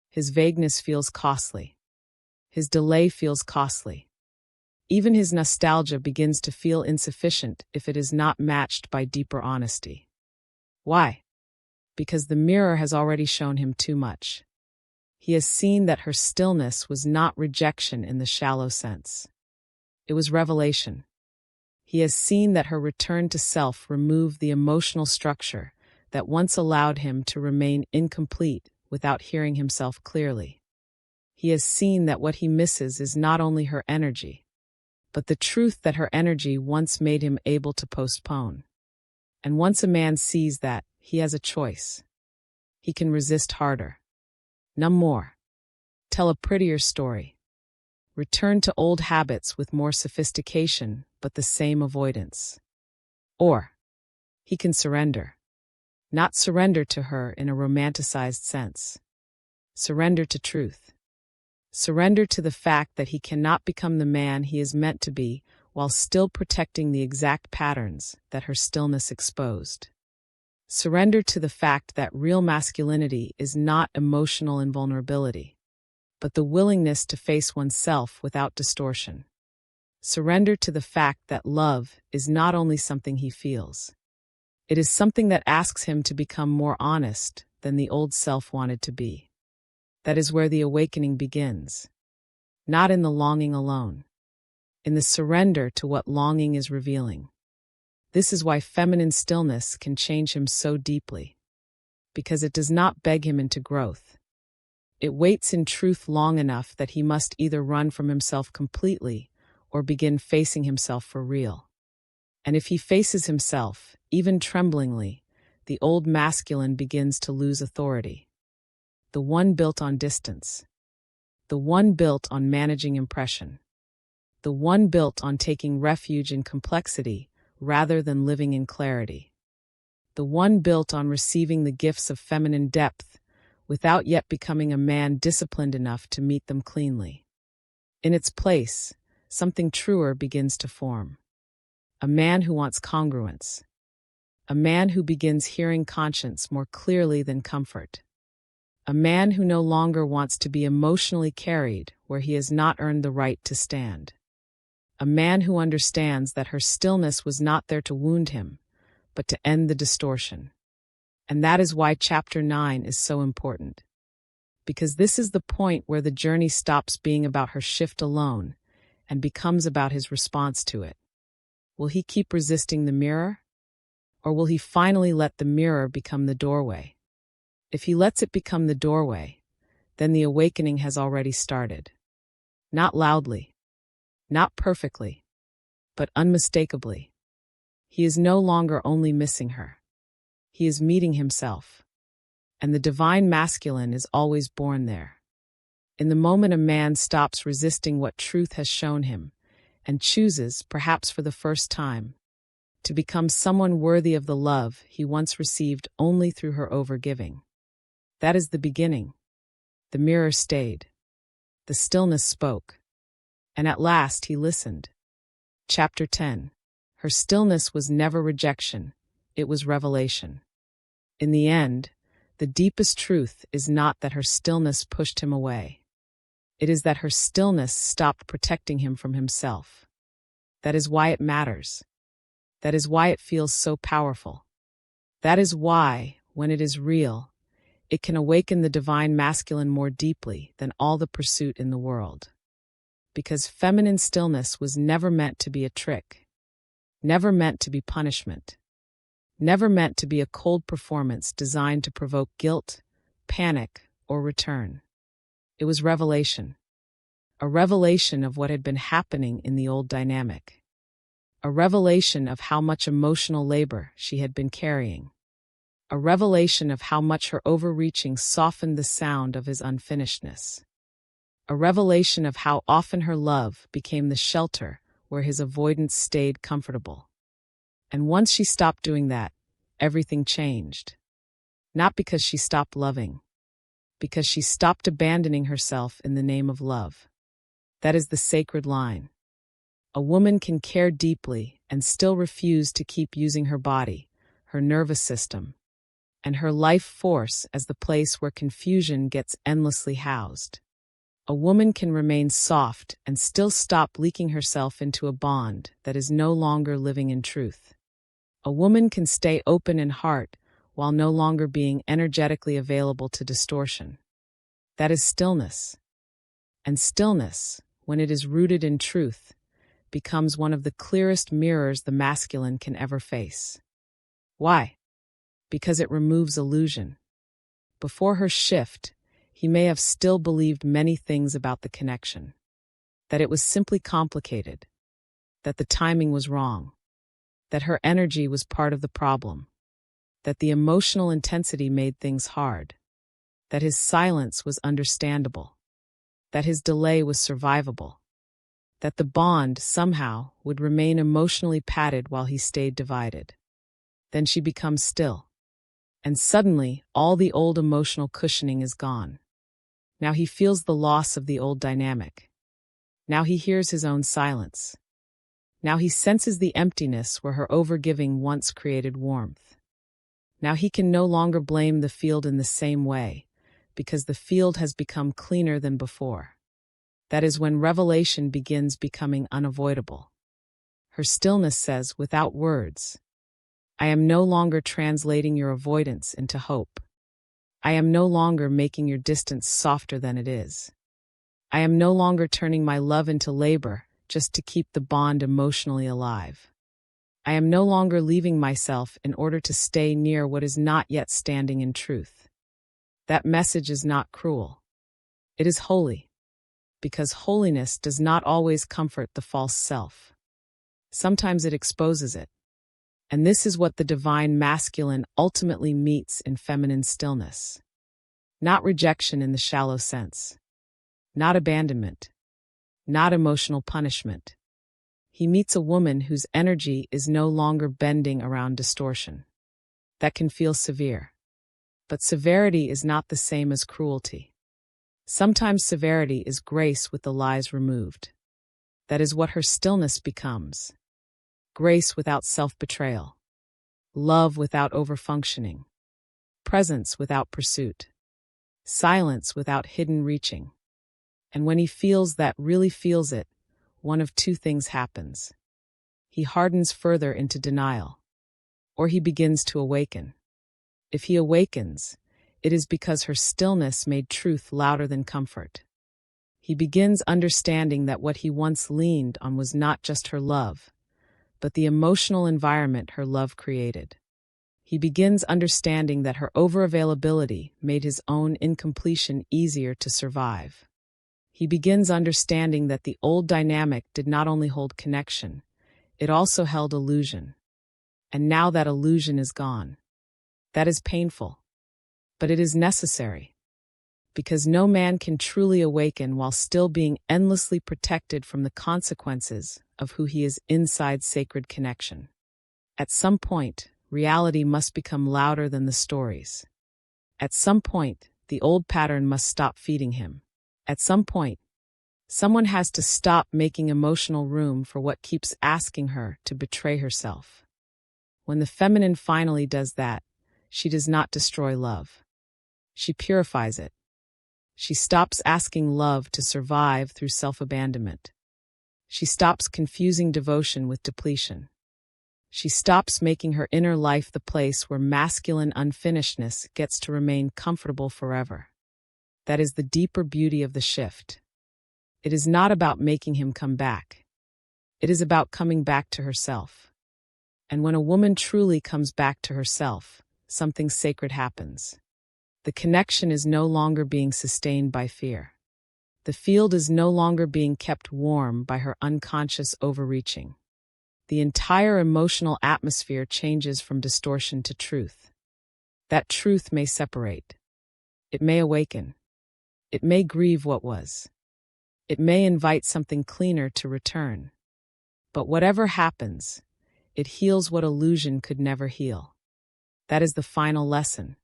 His vagueness feels costly. His delay feels costly. Even his nostalgia begins to feel insufficient if it is not matched by deeper honesty. Why? Because the mirror has already shown him too much. He has seen that her stillness was not rejection in the shallow sense. It was revelation. He has seen that her return to self removed the emotional structure that once allowed him to remain incomplete without hearing himself clearly. He has seen that what he misses is not only her energy, but the truth that her energy once made him able to postpone. And once a man sees that, he has a choice. He can resist harder, numb more, tell a prettier story, return to old habits with more sophistication but the same avoidance. Or he can surrender. Not surrender to her in a romanticized sense. Surrender to truth. Surrender to the fact that he cannot become the man he is meant to be while still protecting the exact patterns that her stillness exposed. Surrender to the fact that real masculinity is not emotional invulnerability, but the willingness to face oneself without distortion. Surrender to the fact that love is not only something he feels. It is something that asks him to become more honest than the old self wanted to be. That is where the awakening begins. Not in the longing alone. In the surrender to what longing is revealing. This is why feminine stillness can change him so deeply. Because it does not beg him into growth. It waits in truth long enough that he must either run from himself completely or begin facing himself for real. And if he faces himself, even tremblingly, the old masculine begins to lose authority. The one built on distance. The one built on managing impression. The one built on taking refuge in complexity rather than living in clarity. The one built on receiving the gifts of feminine depth without yet becoming a man disciplined enough to meet them cleanly. In its place, something truer begins to form. A man who wants congruence. A man who begins hearing conscience more clearly than comfort. A man who no longer wants to be emotionally carried where he has not earned the right to stand. A man who understands that her stillness was not there to wound him, but to end the distortion. And that is why Chapter 9 is so important. Because this is the point where the journey stops being about her shift alone and becomes about his response to it. Will he keep resisting the mirror? Or will he finally let the mirror become the doorway? If he lets it become the doorway, then the awakening has already started. Not loudly, not perfectly, but unmistakably. He is no longer only missing her. He is meeting himself. And the divine masculine is always born there. In the moment a man stops resisting what truth has shown him, and chooses, perhaps for the first time, to become someone worthy of the love he once received only through her overgiving. That is the beginning. The mirror stayed. The stillness spoke. And at last he listened. Chapter 10. Her stillness was never rejection, it was revelation. In the end, the deepest truth is not that her stillness pushed him away. It is that her stillness stopped protecting him from himself. That is why it matters. That is why it feels so powerful. That is why, when it is real, it can awaken the divine masculine more deeply than all the pursuit in the world. Because feminine stillness was never meant to be a trick. Never meant to be punishment. Never meant to be a cold performance designed to provoke guilt, panic, or return. It was revelation. A revelation of what had been happening in the old dynamic. A revelation of how much emotional labor she had been carrying. A revelation of how much her overreaching softened the sound of his unfinishedness. A revelation of how often her love became the shelter where his avoidance stayed comfortable. And once she stopped doing that, everything changed. Not because she stopped loving, because she stopped abandoning herself in the name of love. That is the sacred line. A woman can care deeply and still refuse to keep using her body, her nervous system, and her life force as the place where confusion gets endlessly housed. A woman can remain soft and still stop leaking herself into a bond that is no longer living in truth. A woman can stay open in heart while no longer being energetically available to distortion. That is stillness. And stillness, when it is rooted in truth, becomes one of the clearest mirrors the masculine can ever face. Why? Because it removes illusion. Before her shift, he may have still believed many things about the connection. That it was simply complicated. That the timing was wrong. That her energy was part of the problem. That the emotional intensity made things hard. That his silence was understandable. That his delay was survivable. That the bond, somehow, would remain emotionally padded while he stayed divided. Then she becomes still. And suddenly, all the old emotional cushioning is gone. Now he feels the loss of the old dynamic. Now he hears his own silence. Now he senses the emptiness where her overgiving once created warmth. Now he can no longer blame the field in the same way, because the field has become cleaner than before. That is when revelation begins becoming unavoidable. Her stillness says, without words, I am no longer translating your avoidance into hope. I am no longer making your distance softer than it is. I am no longer turning my love into labor just to keep the bond emotionally alive. I am no longer leaving myself in order to stay near what is not yet standing in truth. That message is not cruel. It is holy, because holiness does not always comfort the false self. Sometimes it exposes it. And this is what the divine masculine ultimately meets in feminine stillness. Not rejection in the shallow sense. Not abandonment. Not emotional punishment. He meets a woman whose energy is no longer bending around distortion. That can feel severe. But severity is not the same as cruelty. Sometimes severity is grace with the lies removed. That is what her stillness becomes. Grace without self-betrayal. Love without overfunctioning. Presence without pursuit. Silence without hidden reaching. And when he feels that, really feels it, one of two things happens. He hardens further into denial. Or he begins to awaken. If he awakens, it is because her stillness made truth louder than comfort. He begins understanding that what he once leaned on was not just her love, but the emotional environment her love created. He begins understanding that her overavailability made his own incompletion easier to survive. He begins understanding that the old dynamic did not only hold connection, it also held illusion. And now that illusion is gone. That is painful. But it is necessary. Because no man can truly awaken while still being endlessly protected from the consequences of who he is inside sacred connection. At some point, reality must become louder than the stories. At some point, the old pattern must stop feeding him. At some point, someone has to stop making emotional room for what keeps asking her to betray herself. When the feminine finally does that, she does not destroy love. She purifies it. She stops asking love to survive through self-abandonment. She stops confusing devotion with depletion. She stops making her inner life the place where masculine unfinishedness gets to remain comfortable forever. That is the deeper beauty of the shift. It is not about making him come back. It is about coming back to herself. And when a woman truly comes back to herself, something sacred happens. The connection is no longer being sustained by fear. The field is no longer being kept warm by her unconscious overreaching. The entire emotional atmosphere changes from distortion to truth. That truth may separate. It may awaken. It may grieve what was. It may invite something cleaner to return. But whatever happens, it heals what illusion could never heal. That is the final lesson.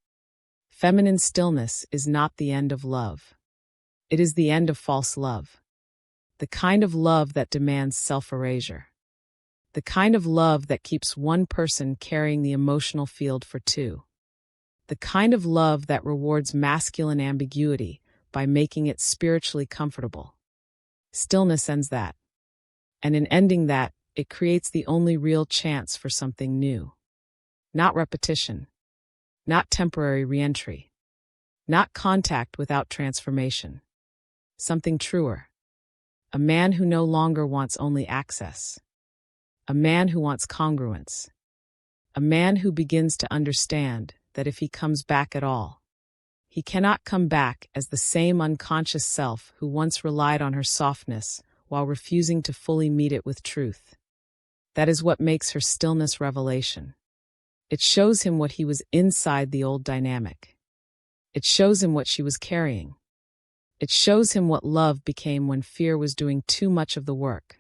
Feminine stillness is not the end of love. It is the end of false love. The kind of love that demands self-erasure. The kind of love that keeps one person carrying the emotional field for two. The kind of love that rewards masculine ambiguity by making it spiritually comfortable. Stillness ends that. And in ending that, it creates the only real chance for something new. Not repetition. Not temporary re-entry. Not contact without transformation. Something truer. A man who no longer wants only access. A man who wants congruence. A man who begins to understand that if he comes back at all, he cannot come back as the same unconscious self who once relied on her softness while refusing to fully meet it with truth. That is what makes her stillness revelation. It shows him what he was inside the old dynamic. It shows him what she was carrying. It shows him what love became when fear was doing too much of the work.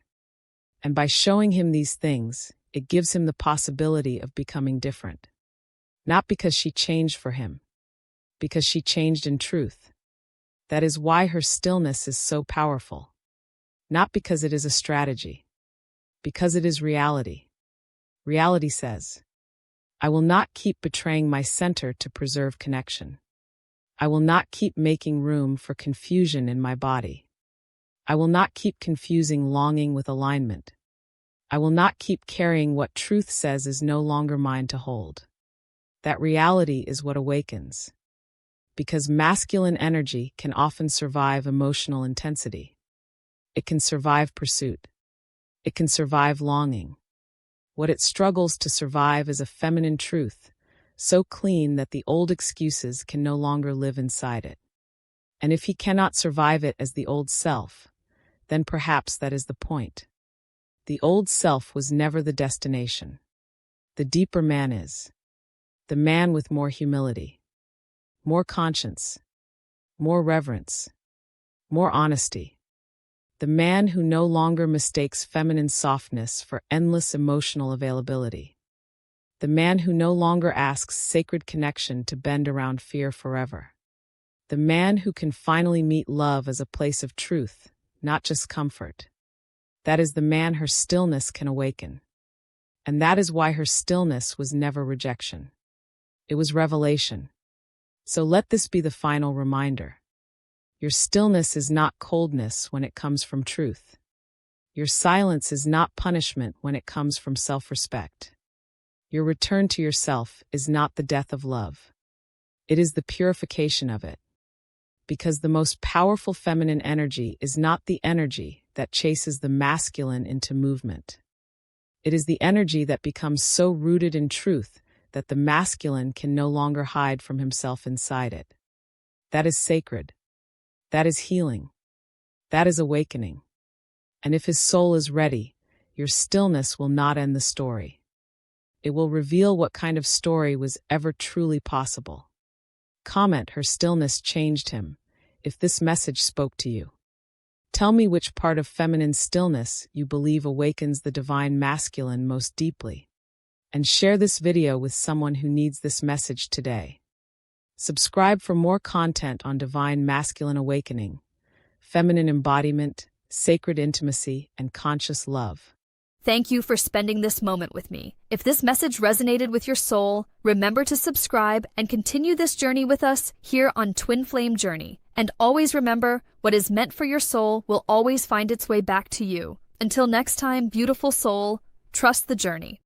And by showing him these things, it gives him the possibility of becoming different. Not because she changed for him, because she changed in truth. That is why her stillness is so powerful. Not because it is a strategy, because it is reality. Reality says, I will not keep betraying my center to preserve connection. I will not keep making room for confusion in my body. I will not keep confusing longing with alignment. I will not keep carrying what truth says is no longer mine to hold. That reality is what awakens. Because masculine energy can often survive emotional intensity. It can survive pursuit. It can survive longing. What it struggles to survive is a feminine truth, so clean that the old excuses can no longer live inside it. And if he cannot survive it as the old self, then perhaps that is the point. The old self was never the destination. The deeper man is. The man with more humility, more conscience, more reverence, more honesty. The man who no longer mistakes feminine softness for endless emotional availability. The man who no longer asks sacred connection to bend around fear forever. The man who can finally meet love as a place of truth, not just comfort. That is the man her stillness can awaken. And that is why her stillness was never rejection. It was revelation. So let this be the final reminder. Your stillness is not coldness when it comes from truth. Your silence is not punishment when it comes from self-respect. Your return to yourself is not the death of love. It is the purification of it. Because the most powerful feminine energy is not the energy that chases the masculine into movement. It is the energy that becomes so rooted in truth that the masculine can no longer hide from himself inside it. That is sacred. That is healing. That is awakening. And if his soul is ready, your stillness will not end the story. It will reveal what kind of story was ever truly possible. Comment her stillness changed him, if this message spoke to you. Tell me which part of feminine stillness you believe awakens the divine masculine most deeply. And share this video with someone who needs this message today. Subscribe for more content on divine masculine awakening, feminine embodiment, sacred intimacy, and conscious love. Thank you for spending this moment with me. If this message resonated with your soul, remember to subscribe and continue this journey with us here on Twin Flame Journey. And always remember, what is meant for your soul will always find its way back to you. Until next time, beautiful soul, trust the journey.